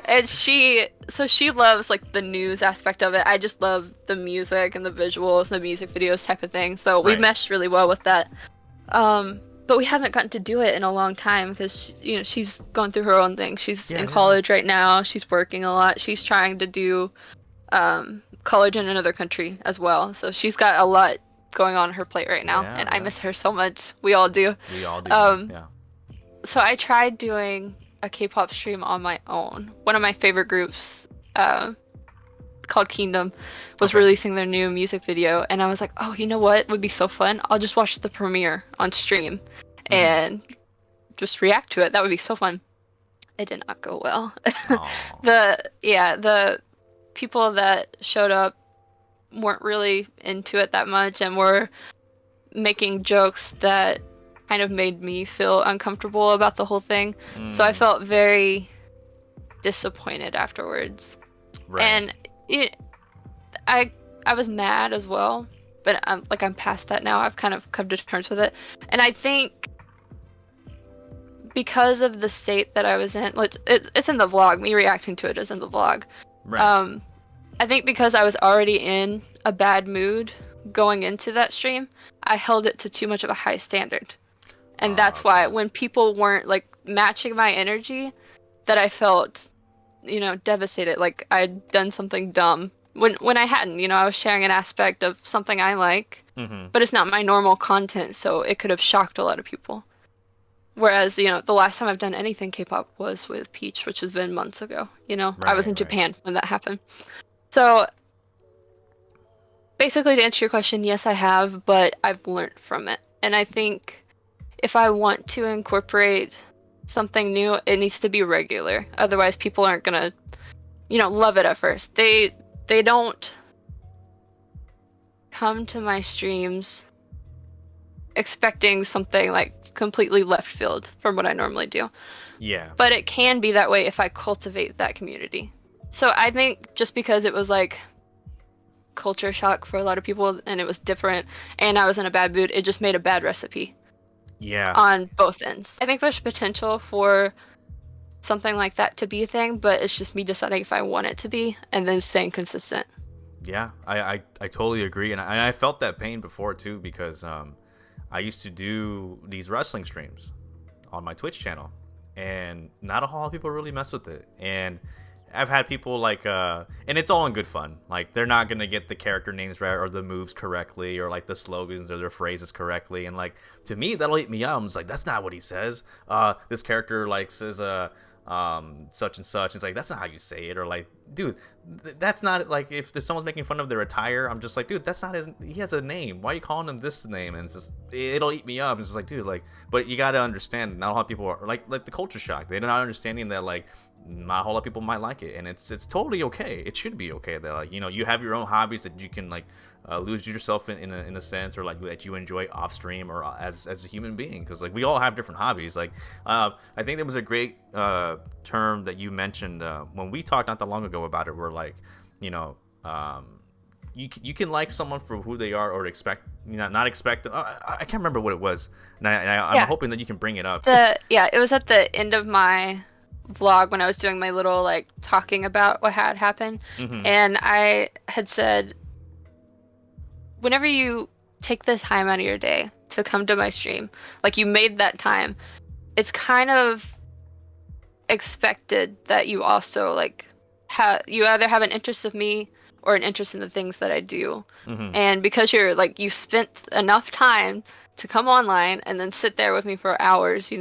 And she loves like the news aspect of it. I just love the music and the visuals, the music videos type of thing. So we meshed really well with that. But we haven't gotten to do it in a long time because she's going through her own thing. She's in college right now. She's working a lot. She's trying to do college in another country as well. So she's got a lot going on her plate right now, and I miss her so much. We all do. We all do. Yeah. So I tried doing a K-pop stream on my own. One of my favorite groups, called Kingdom, was releasing their new music video, and I was like, oh, you know what would be so fun? I'll just watch the premiere on stream and just react to it. That would be so fun. It did not go well. The people that showed up weren't really into it that much and were making jokes that kind of made me feel uncomfortable about the whole thing. So I felt very disappointed afterwards. And I was mad as well, but I'm past that now. I've kind of come to terms with it, and I think because of the state that I was in, like it's in the vlog. Me reacting to it is in the vlog. Right. I think because I was already in a bad mood going into that stream, I held it to too much of a high standard, and that's why when people weren't like matching my energy, that I felt, devastated. Like I'd done something dumb. When I hadn't, I was sharing an aspect of something I like, but it's not my normal content, so it could have shocked a lot of people. Whereas, the last time I've done anything K-pop was with Peach, which has been months ago. I was in Japan when that happened. So, basically, to answer your question, yes, I have, but I've learned from it. And I think if I want to incorporate something new, it needs to be regular. Otherwise, people aren't gonna, love it at first. They don't come to my streams expecting something like completely left field from what I normally do. Yeah. But it can be that way if I cultivate that community. So I think just because it was like culture shock for a lot of people and it was different and I was in a bad mood, it just made a bad recipe. Yeah. On both ends. I think there's potential for something like that to be a thing, but it's just me deciding if I want it to be and then staying consistent. Yeah, I totally agree, and I felt that pain before too, because I used to do these wrestling streams on my Twitch channel, and not a whole lot of people really mess with it. And I've had people like, and it's all in good fun. Like, they're not gonna get the character names right or the moves correctly or like the slogans or their phrases correctly. And like, to me, that'll eat me up. I'm just like, that's not what he says. This character like says such and such. It's like, that's not how you say it. Or like, dude, that's not like, if someone's making fun of their attire, I'm just like, dude, that's not his. He has a name. Why are you calling him this name? And it's just, it'll eat me up. It's just like, dude, like, but you gotta understand, not a lot of people are like the culture shock. They're not understanding that like not a whole lot of people might like it, and it's totally okay. It should be okay that like, you have your own hobbies that you can like lose yourself in a sense, or like that you enjoy off stream or as a human being, because like we all have different hobbies. Like I think there was a great term that you mentioned when we talked not that long ago about it, where like you can like someone for who they are, or expect not expect. I can't remember what it was, and I'm hoping that you can bring it up. It was at the end of my vlog when I was doing my little like talking about what had happened, and I had said, whenever you take the time out of your day to come to my stream, like you made that time, it's kind of expected that you also like you either have an interest of me or an interest in the things that I do. And because you spent enough time to come online and then sit there with me for hours,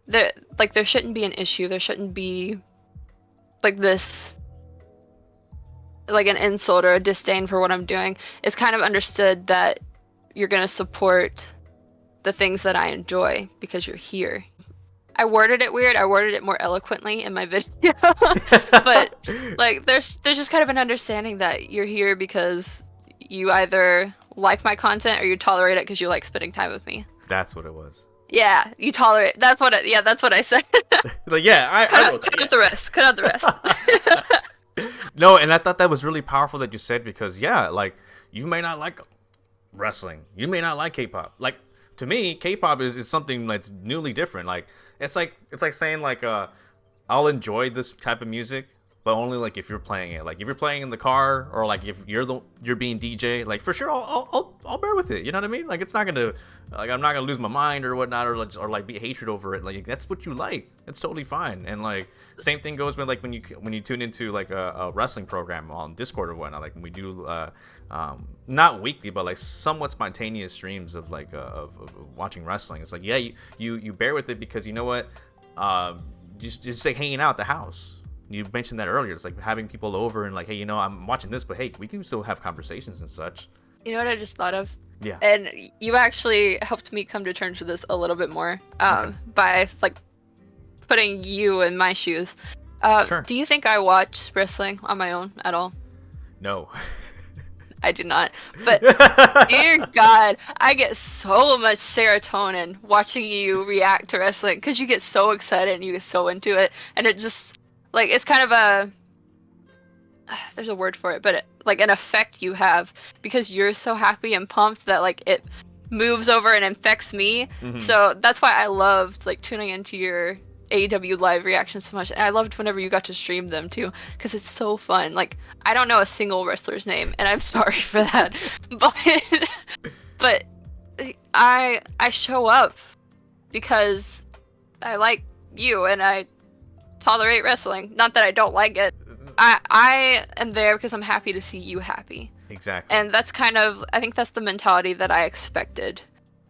there shouldn't be an issue. There shouldn't be like this, like an insult or a disdain for what I'm doing. It's kind of understood that you're going to support the things that I enjoy because you're here. I worded it weird. I worded it more eloquently in my video. But like there's just kind of an understanding that you're here because you either like my content or you tolerate it because you like spending time with me. That's what it was. Yeah, you tolerate. That's what I said. Like, yeah, I cut out the rest. Cut out the rest. No, and I thought that was really powerful that you said, because yeah, like, you may not like wrestling, you may not like K-pop. Like, to me, K-pop is something that's newly different. Like, it's like saying like I'll enjoy this type of music, but only like if you're playing it. Like, if you're playing in the car, or like if you're being DJ, like, for sure I'll bear with it. You know what I mean? Like, it's not gonna, like, I'm not gonna lose my mind or whatnot, or like be hatred over it. Like, that's what you like. It's totally fine. And like, same thing goes with like when you tune into like a wrestling program on Discord or whatnot. Like, when we do not weekly, but like somewhat spontaneous streams of like of watching wrestling. It's like, yeah, you bear with it because you know what, just like hanging out at the house. You mentioned that earlier. It's like having people over and like, hey, you know, I'm watching this, but hey, we can still have conversations and such. You know what I just thought of? Yeah. And you actually helped me come to terms with this a little bit more Okay. by like putting you in my shoes. Sure. Do you think I watch wrestling on my own at all? No. I do not. But dear God, I get so much serotonin watching you react to wrestling because you get so excited and you get so into it, and it just like it's kind of a there's a word for it, but like an effect you have because you're so happy and pumped that like it moves over and infects me. Mhm. So that's why I loved like tuning into your AEW live reactions so much, and I loved whenever you got to stream them too because it's so fun. Like, I don't know a single wrestler's name, and I'm sorry for that, but I show up because I like you and I tolerate wrestling. Not that I don't like it. I am there because I'm happy to see you happy. Exactly. And that's kind of, I think that's the mentality that I expected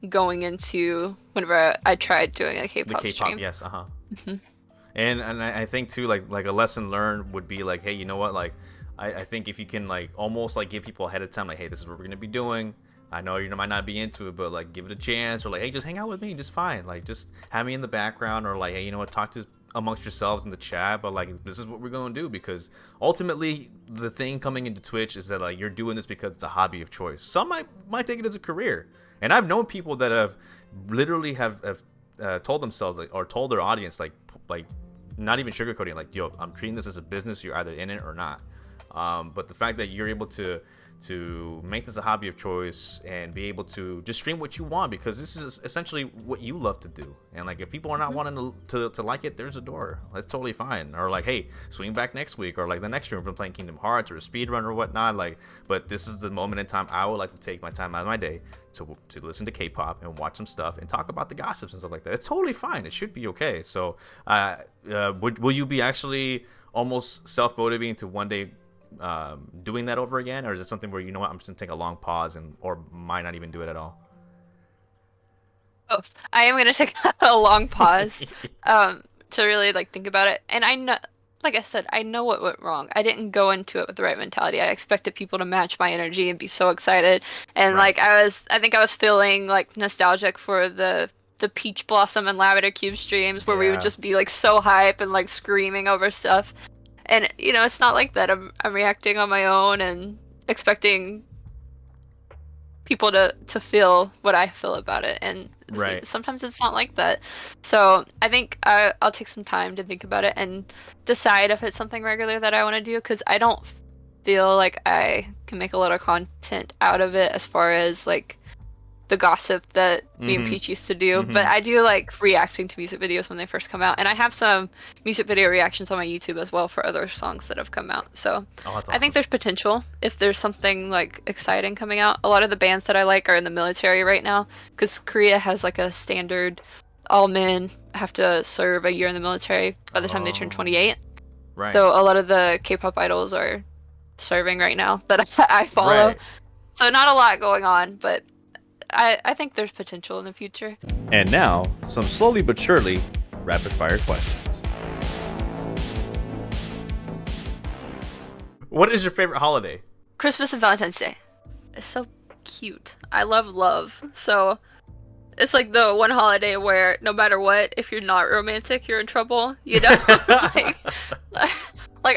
going into whenever I tried doing a K-pop the K-pop, stream. yes, Mhm. And I think too, like a lesson learned would be like, hey, you know what, like I think if you can like almost like give people ahead of time, like, hey, this is what we're gonna be doing. I know you might not be into it, but like give it a chance, or like, hey, just hang out with me, just fine. Like, just have me in the background, or like, hey, you know what, talk to amongst yourselves in the chat, but like, this is what we're gonna do, because ultimately the thing coming into Twitch is that like you're doing this because it's a hobby of choice. Some might take it as a career, and I've known people that have literally have told themselves, like, or told their audience, like not even sugarcoating, like, yo, I'm treating this as a business. You're either in it or not. But the fact that you're able to make this a hobby of choice and be able to just stream what you want, because this is essentially what you love to do. And like, if people are not wanting to like it, there's a door. That's totally fine. Or like, hey, swing back next week, or like the next stream we're playing Kingdom Hearts or a speedrun or whatnot. Like, but this is the moment in time I would like to take my time out of my day to listen to K-pop and watch some stuff and talk about the gossips and stuff like that. It's totally fine. It should be okay. So will you be actually almost self-motivating to one day doing that over again, or is it something where, you know what, I'm just gonna take a long pause or might not even do it at all? Oh, I am gonna take a long pause to really like think about it. And I know, like I said, I know what went wrong. I didn't go into it with the right mentality. I expected people to match my energy and be so excited, and Right. like I think I was feeling like nostalgic for the Peach Blossom and LavenderCube streams where we Yeah. would just be like so hype and like screaming over stuff. And you know, it's not like that. I'm reacting on my own and expecting people to feel what I feel about it, and Right. sometimes it's not like that. So I think I'll take some time to think about it and decide if it's something regular that I want to do, because I don't feel like I can make a lot of content out of it as far as like the gossip that me and Mhm. Peach used to do. Mhm. But I do like reacting to music videos when they first come out, and I have some music video reactions on my YouTube as well for other songs that have come out. So Oh, that's I think awesome. there's potential if there's something like exciting coming out. A lot of the bands that I like are in the military right now, because Korea has like a standard all men have to serve a year in the military by the time they turn Oh. 28. Right. So a lot of the K-pop idols are serving right now that I follow. Right. So not a lot going on, but I think there's potential in the future. And now, some slowly but surely rapid fire questions. What is your favorite holiday? Christmas and Valentine's Day. It's so cute. I love love. So it's like the one holiday where no matter what, if you're not romantic, you're in trouble, you know? like, like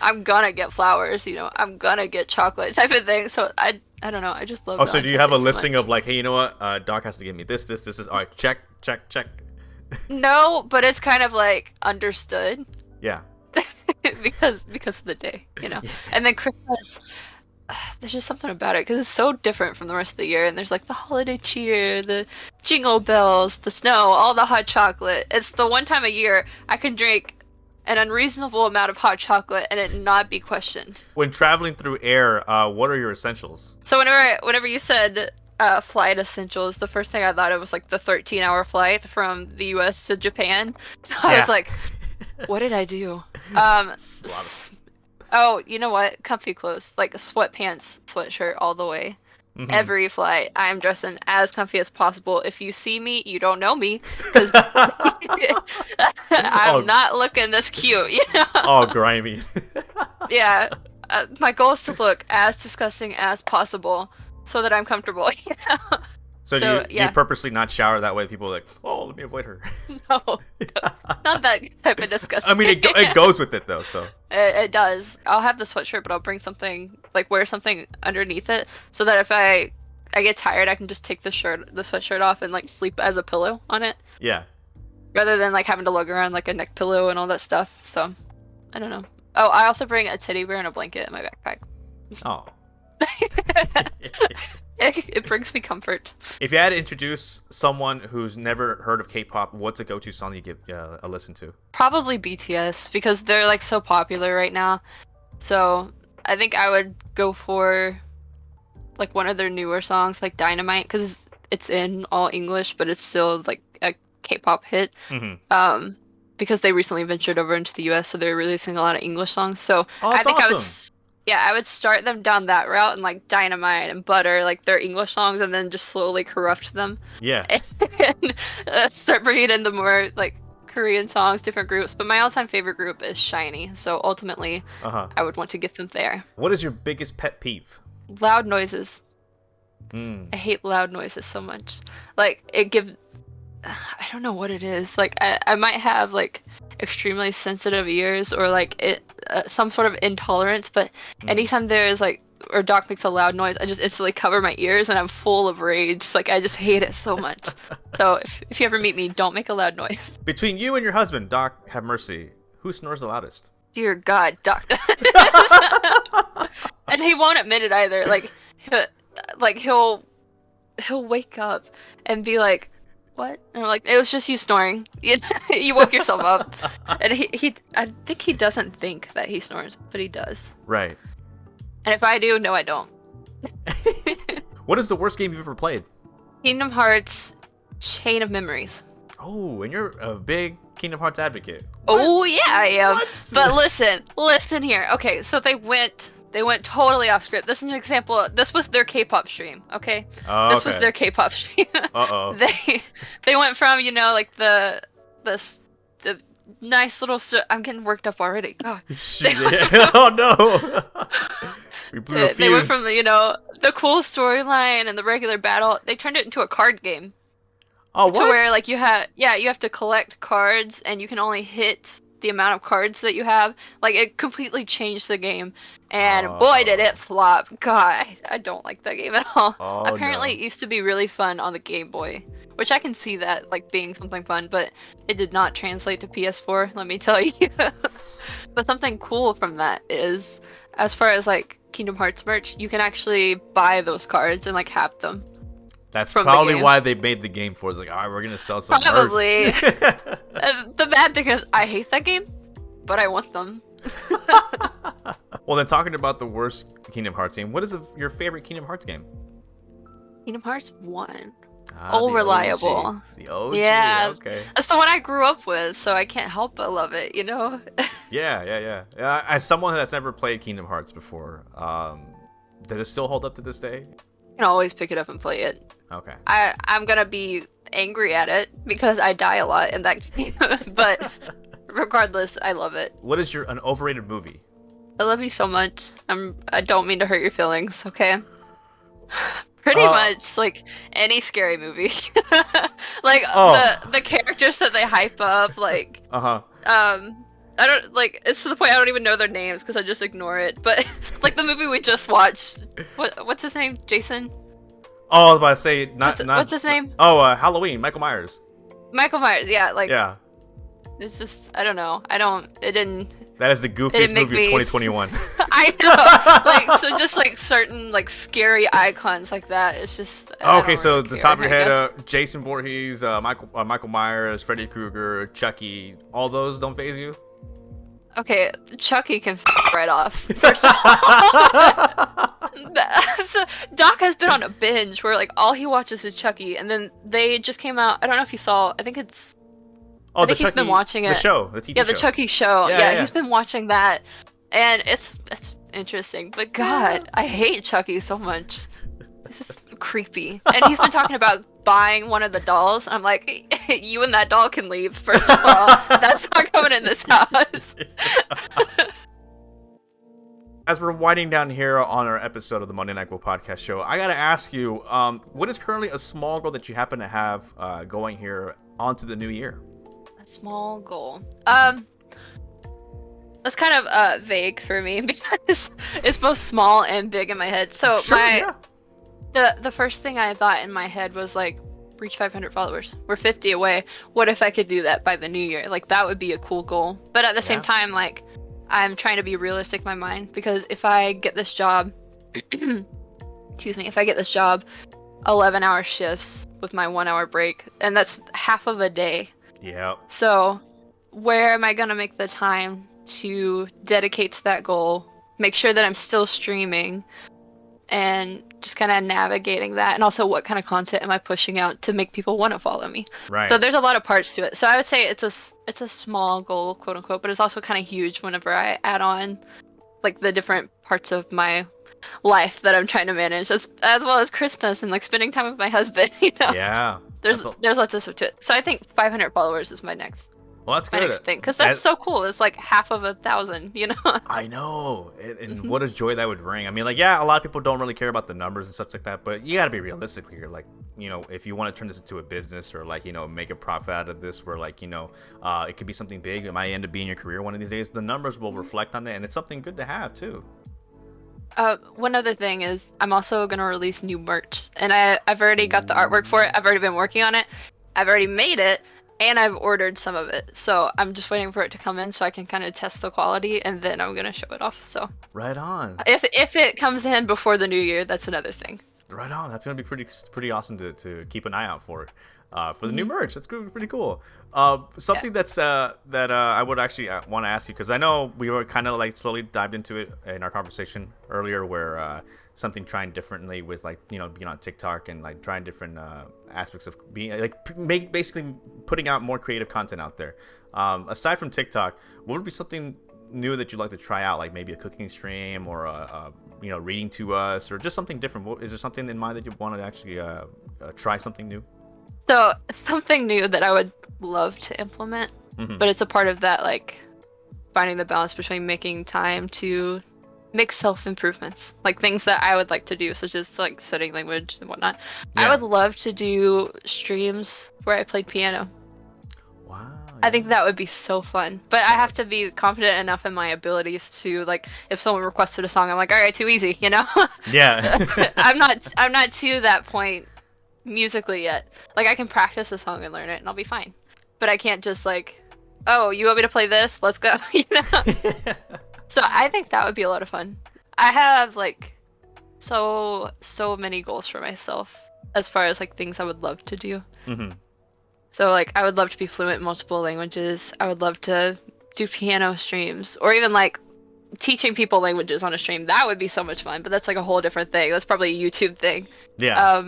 I'm gonna get flowers, you know, I'm gonna get chocolate type of thing. So I don't know, I just love Oh, so do you have a listing much. of like, hey, you know what? Doc has to give me this is all right, check. No, but it's kind of like understood. Yeah. because of the day, you know. And then Christmas, there's just something about it because it's so different from the rest of the year. And there's like the holiday cheer, the jingle bells, the snow, all the hot chocolate. It's the one time a year I can drink an unreasonable amount of hot chocolate and it not be questioned. When traveling through air, what are your essentials? So whenever you said flight essentials, the first thing I thought of was like the 13-hour flight from the US to Japan. So I was like, what did I do? Oh, you know what? Comfy clothes, like sweatpants, sweatshirt all the way. Mm-hmm. Every flight, I'm dressing as comfy as possible. If you see me, you don't know me, because I'm not looking this cute, you know? All grimy. Yeah, my goal is to look as disgusting as possible so that I'm comfortable, you know? So do you purposely not shower that way? People are like, oh, let me avoid her. No, not that type of disgusting. I mean, it goes with it though, so. It does. I'll have the sweatshirt, but I'll bring something, like wear something underneath it, so that if I get tired, I can just take the sweatshirt off and like sleep as a pillow on it. Yeah. Rather than like having to lug around like a neck pillow and all that stuff. So, I don't know. Oh, I also bring a teddy bear and a blanket in my backpack. Oh. It brings me comfort. If you had to introduce someone who's never heard of K-pop, what's a go-to song you give a listen to? Probably BTS, because they're like so popular right now. So I think I would go for like one of their newer songs, like Dynamite, because it's in all English, but it's still like a K-pop hit. Mm-hmm. Because they recently ventured over into the US, so they're releasing a lot of English songs. So I think awesome. I would start them down that route, and like Dynamite and Butter, like their English songs, and then just slowly corrupt them. Yeah. And start bringing in the more like Korean songs, different groups. But my all-time favorite group is SHINee, so ultimately I would want to get them there. What is your biggest pet peeve? Loud noises. I hate loud noises so much. Like, it gives... I don't know what it is. Like, I might have like extremely sensitive ears, or like some sort of intolerance, but anytime there's like, or Doc makes a loud noise, I just instantly cover my ears and I'm full of rage. Like, I just hate it so much. So if you ever meet me, don't make a loud noise. Between you and your husband, Doc, have mercy, who snores the loudest? Dear God, Doc. And he won't admit it either. Like he'll wake up and be like, what? And I'm like, it was just you snoring. You woke yourself up. And I think he doesn't think that he snores, but he does. Right. And if I do, no, I don't. What is the worst game you've ever played? Kingdom Hearts Chain of Memories. Oh, and you're a big Kingdom Hearts advocate. What? Oh, yeah, I am. What? But listen here. Okay, so they went totally off script. This is an example. This was their K-pop stream, okay? Oh, this was their K-pop stream. Uh-oh. They went from, like the nice little... I'm getting worked up already. God. Oh, no. We blew a fuse. They went from the cool storyline and the regular battle. They turned it into a card game. Oh, what? To where, like, you have to collect cards, and you can only hit the amount of cards that you have. Like, it completely changed the game, and boy did it flop. God, I don't like that game at all. Apparently it used to be really fun on the Game Boy, which I can see that like being something fun, but it did not translate to PS4, let me tell you. But something cool from that is, as far as like Kingdom Hearts merch, you can actually buy those cards and like have them. That's probably why they made the game for. It's like, all right, we're gonna sell some probably. Merch. The bad thing is, I hate that game, but I want them. Well, then, talking about the worst Kingdom Hearts game, what is your favorite Kingdom Hearts game? Kingdom Hearts 1. Reliable. OG. The OG. Yeah. Okay. That's the one I grew up with, so I can't help but love it. Yeah. As someone that's never played Kingdom Hearts before, does it still hold up to this day? You can always pick it up and play it. Okay. I'm gonna be angry at it because I die a lot in that game, but regardless, I love it. What is an overrated movie? I love you so much. I don't mean to hurt your feelings, okay? Pretty much like any scary movie. Like the characters that they hype up, like I don't like. It's to the point I don't even know their names because I just ignore it. But like the movie we just watched, what's his name? Jason. Oh, I was about to say what's his name? Oh, Halloween. Michael Myers. Michael Myers. Yeah, like yeah. It's just I don't know. It didn't. That is the goofiest movie of 2021. I know. Like so, just like certain like scary icons like that. It's just. Okay, so really the care, top of your I head, guess. Jason Voorhees, Michael Myers, Freddy Krueger, Chucky. All those don't faze you. Okay, Chucky can right off. First of all. So, Doc has been on a binge where like all he watches is Chucky, and then they just came out. I don't know if you saw. I think it's. Oh, I think he's been watching it. The show, the TV show. Yeah, the Chucky show. Yeah, He's been watching that, and it's interesting. But God, I hate Chucky so much. It's creepy, and he's been talking about buying one of the dolls. I'm like, you and that doll can leave. First of all, that's not coming in this house. As we're winding down here on our episode of the Monday Nyquil Podcast Show, I gotta ask you, what is currently a small goal that you happen to have going here onto the new year? A small goal. That's kind of vague for me because it's both small and big in my head. So the first thing I thought in my head was like reach 500 followers. We're 50 away. What if I could do that by the new year? Like that would be a cool goal. But at the same time, like I'm trying to be realistic in my mind because if I get this job, excuse me, if I get this job, 11-hour shifts with my 1-hour break, and that's half of a day. Yeah. So where am I going to make the time to dedicate to that goal, make sure that I'm still streaming, and just kind of navigating that, and also what kind of content am I pushing out to make people want to follow me. Right. So there's a lot of parts to it. So I would say it's a small goal, quote unquote, but it's also kind of huge whenever I add on like the different parts of my life that I'm trying to manage, as well as Christmas and like spending time with my husband. You know. Yeah. There's lots of stuff to it. So I think 500 followers is my next. Well, that's my good. next thing, because that's so cool. It's like half of 1,000, you know. I know, and what a joy that would bring. I mean, like, yeah, a lot of people don't really care about the numbers and stuff like that, but you got to be realistic here. Like, you know, if you want to turn this into a business or like, you know, make a profit out of this, where like, you know, it could be something big. It might end up being your career one of these days. The numbers will reflect on that, and it's something good to have too. One other thing is I'm also gonna release new merch, and I've already got the artwork for it. I've already been working on it. I've already made it. And I've ordered some of it, so I'm just waiting for it to come in so I can kind of test the quality, and then I'm gonna show it off. So right on. If it comes in before the new year, that's another thing. Right on. That's gonna be pretty awesome to keep an eye out for the new merch. That's pretty cool. Something that's that I would actually want to ask you, because I know we were kind of like slowly dived into it in our conversation earlier, where something trying differently with like, you know, being on TikTok and like trying different aspects of being like basically putting out more creative content out there. Aside from TikTok, what would be something new that you'd like to try out, like maybe a cooking stream or a you know, reading to us, or just something different? Is there something in mind that you want to actually try something new? So something new that I would love to implement, but it's a part of that, like finding the balance between making time to make self-improvements, like things that I would like to do, such as like studying language and whatnot. Yeah. I would love to do streams where I played piano. Wow. I think that would be so fun, but I have to be confident enough in my abilities to, like, if someone requested a song, I'm like, all right, too easy, you know? Yeah. I'm not to that point musically yet. Like, I can practice a song and learn it and I'll be fine, but I can't just like, oh, you want me to play this? Let's go. You know? So I think that would be a lot of fun. I have like so many goals for myself as far as like things I would love to do. So like I would love to be fluent in multiple languages. I would love to do piano streams, or even like teaching people languages on a stream. That would be so much fun, but that's like a whole different thing. That's probably a YouTube thing. Yeah.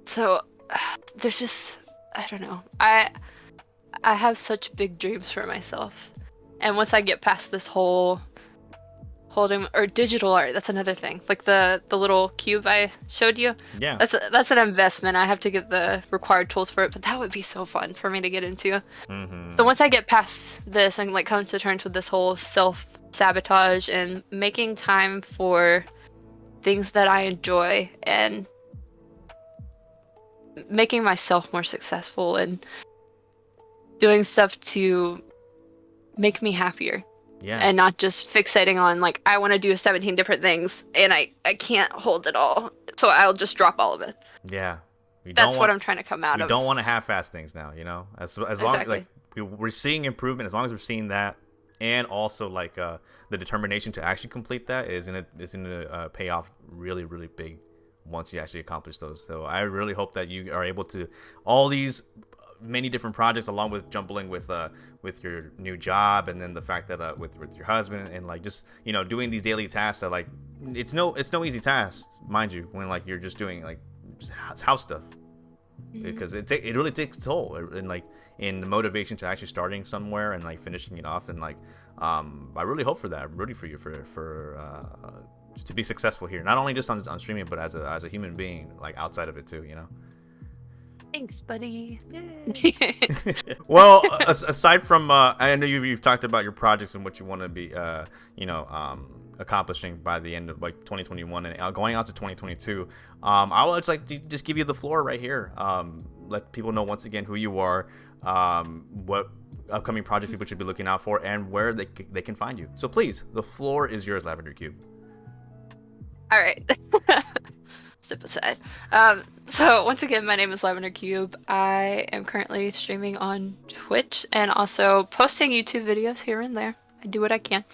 So there's just, I don't know. I have such big dreams for myself. And once I get past this whole holding or digital art, that's another thing. Like the little cube I showed you. Yeah. That's an investment. I have to get the required tools for it, but that would be so fun for me to get into. So once I get past this and like come to terms with this whole self-sabotage and making time for things that I enjoy and making myself more successful and doing stuff to make me happier. Yeah. And not just fixating on like I want to do 17 different things and I can't hold it all, so I'll just drop all of it. Yeah. That's what I'm trying to come out of. You don't want to half-ass things now, you know? As long as like we're seeing improvement, as long as we're seeing that, and also like the determination to actually complete that is going to pay off really, really big once you actually accomplish those. So I really hope that you are able to all these many different projects, along with juggling with your new job, and then the fact that with your husband, and like just, you know, doing these daily tasks that like it's no easy task, mind you, when like you're just doing like just house stuff, because it really takes a toll, and like in the motivation to actually starting somewhere and like finishing it off, and like I really hope for that. I'm rooting for you for to be successful here, not only just on streaming, but as a human being, like outside of it too, you know. Thanks, buddy. Well, aside from, I know you've talked about your projects and what you want to be, accomplishing by the end of like 2021 and going out to 2022. I would like to just give you the floor right here. Let people know once again who you are, what upcoming projects people should be looking out for, and where they can find you. So please, the floor is yours, LavenderCube. All right. Step aside. So once again, my name is LavenderCube. I am currently streaming on Twitch and also posting YouTube videos here and there. I do what I can.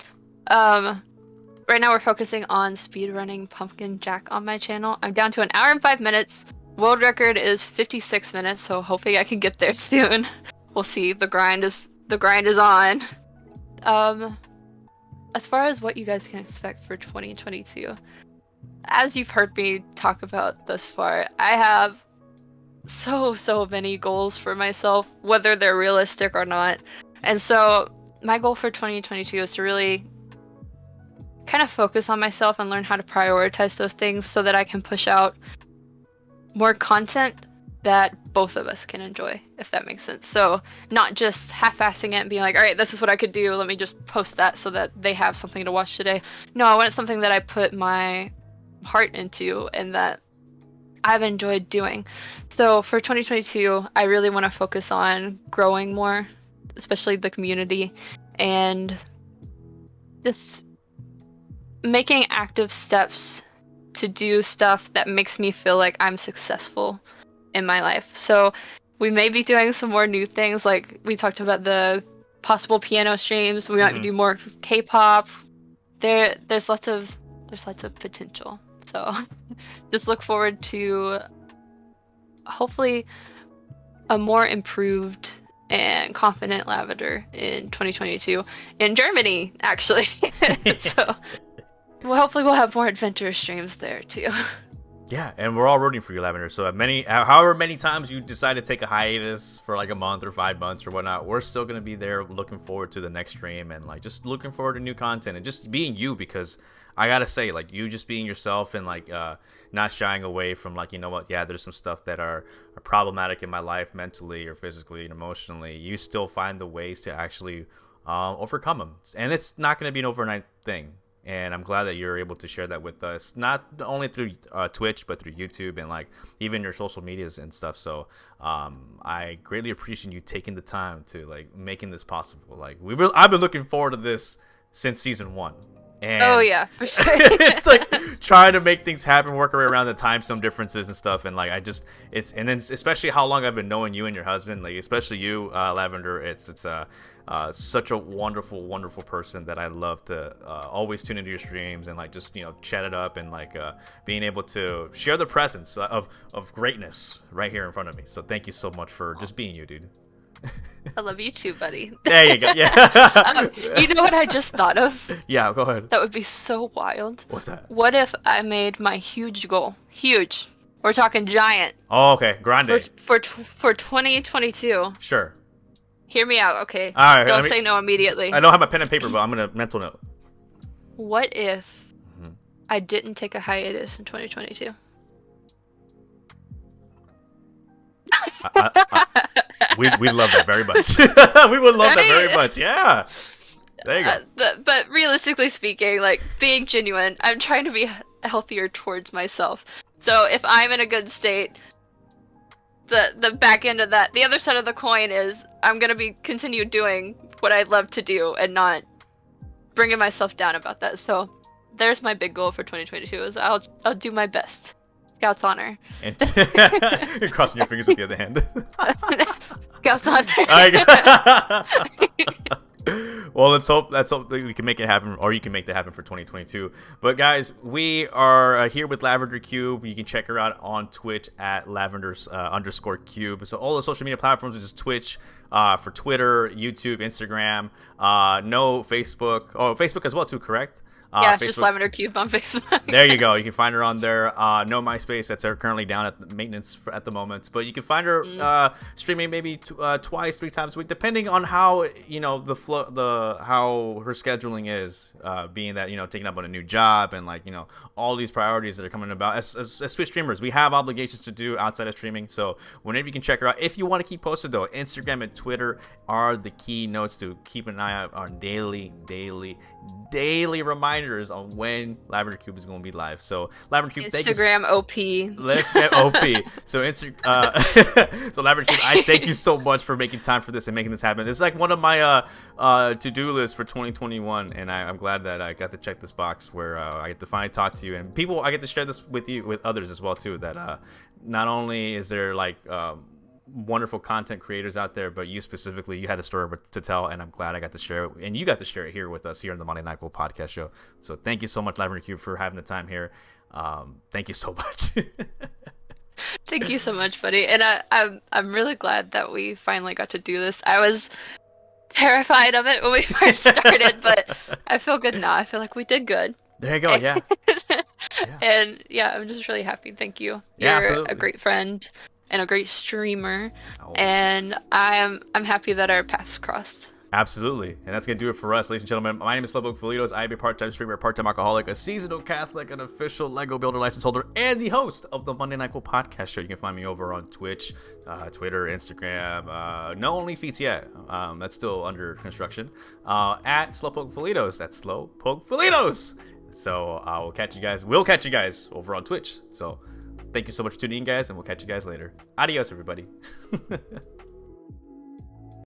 Right now we're focusing on speedrunning Pumpkin Jack on my channel. I'm down to 1 hour and 5 minutes. World record is 56 minutes, so hopefully I can get there soon. We'll see. The grind is on. As far as what you guys can expect for 2022, as you've heard me talk about thus far, I have so many goals for myself, whether they're realistic or not. And so my goal for 2022 is to really kind of focus on myself and learn how to prioritize those things so that I can push out more content that both of us can enjoy, if that makes sense. So not just half-assing it and being like, all right, this is what I could do, let me just post that so that they have something to watch today. No, I want something that I put my heart into and that I've enjoyed doing. So for 2022, I really want to focus on growing more, especially the community, and just making active steps to do stuff that makes me feel like I'm successful in my life. So we may be doing some more new things, like we talked about the possible piano streams. We might do more K-pop. There's lots of potential. So just look forward to hopefully a more improved and confident Lavender in 2022 in Germany, actually. So hopefully we'll have more adventure streams there too. Yeah, and we're all rooting for you, Lavender. So however many times you decide to take a hiatus for like a month or 5 months or whatnot, we're still gonna be there, looking forward to the next stream, and like just looking forward to new content and just being you, because I gotta say, like, you just being yourself and like not shying away from, like, you know what, yeah, there's some stuff that are problematic in my life mentally or physically and emotionally. You still find the ways to actually overcome them, and it's not gonna be an overnight thing. And I'm glad that you're able to share that with us, not only through Twitch, but through YouTube and like even your social medias and stuff. So I greatly appreciate you taking the time to like making this possible. Like I've been looking forward to this since season 1. And oh yeah, for sure. It's like trying to make things happen, work around the time zone differences and stuff, and like and then especially how long I've been knowing you and your husband, like especially you, Lavender. It's such a wonderful person that I love to always tune into your streams and like just, you know, chat it up and like being able to share the presence of greatness right here in front of me. So thank you so much for just being you, dude. I love you too, buddy. There you go. Yeah. You know what I just thought of? Yeah, go ahead. That would be so wild. What's that? What if I made my huge goal? Huge. We're talking giant. Oh, okay. Grande. For 2022. Sure. Hear me out, okay? All right. Don't say no immediately. I don't have my pen and paper, but I'm gonna mental note. What if I didn't take a hiatus in 2022? We love that very much. We would love that very much. Yeah. There you go. But realistically speaking, like being genuine, I'm trying to be healthier towards myself. So if I'm in a good state, the back end of that, the other side of the coin is I'm gonna be continue doing what I love to do and not bringing myself down about that. So there's my big goal for 2022 is I'll do my best. Scout's honor. And you're crossing your fingers with the other hand. Scout's honor. Well, let's hope that we can make it happen, or you can make that happen for 2022. But guys, we are here with LavenderCube. You can check her out on Twitch at _Cube. So all the social media platforms, which is Twitch, for Twitter, YouTube, Instagram, no Facebook. Oh, Facebook as well too, correct? Yeah, it's Facebook. just LavenderCube on Facebook. There you go. You can find her on there. No MySpace. That's currently down at the maintenance at the moment. But you can find her streaming maybe twice, 3 times a week, depending on how how her scheduling is. Being that taking up on a new job and all these priorities that are coming about. As Twitch streamers, we have obligations to do outside of streaming. So whenever you can check her out, if you want to keep posted though, Instagram and Twitter are the key notes to keep an eye out on daily reminders on when LavenderCube is going to be live. So LavenderCube, Instagram OP. Let's get OP. So so LavenderCube, I thank you so much for making time for this and making this happen. This is like one of my to-do lists for 2021, and I'm glad that I got to check this box where I get to finally talk to you and people. I get to share this with others as well too. That not only is there wonderful content creators out there, but you specifically, you had a story to tell, and I'm glad I got to share it, and you got to share it here with us here on the Monday Nyquil Podcast Show. So thank you so much, LavenderCube, for having the time here. Thank you so much. Thank you so much, buddy. And I'm really glad that we finally got to do this. I was terrified of it when we first started, but I feel good now. I feel like we did good. There you go. Yeah. And yeah, I'm just really happy. Thank you. Yeah, You're absolutely. a great friend and a great streamer, Oh, and I'm happy that our paths crossed. Absolutely. And that's going to do it for us, ladies and gentlemen. My name is SlowpokeFelitos. I am a part-time streamer, a part-time alcoholic, a seasonal Catholic, an official Lego Builder license holder, and the host of the Monday Nyquil Podcast Show. You can find me over on Twitch, Twitter, Instagram. No OnlyFeets yet. That's still under construction. At SlowpokeFelitos. That's SlowpokeFelitos. So we'll catch you guys over on Twitch. So thank you so much for tuning in, guys, and we'll catch you guys later. Adios, everybody.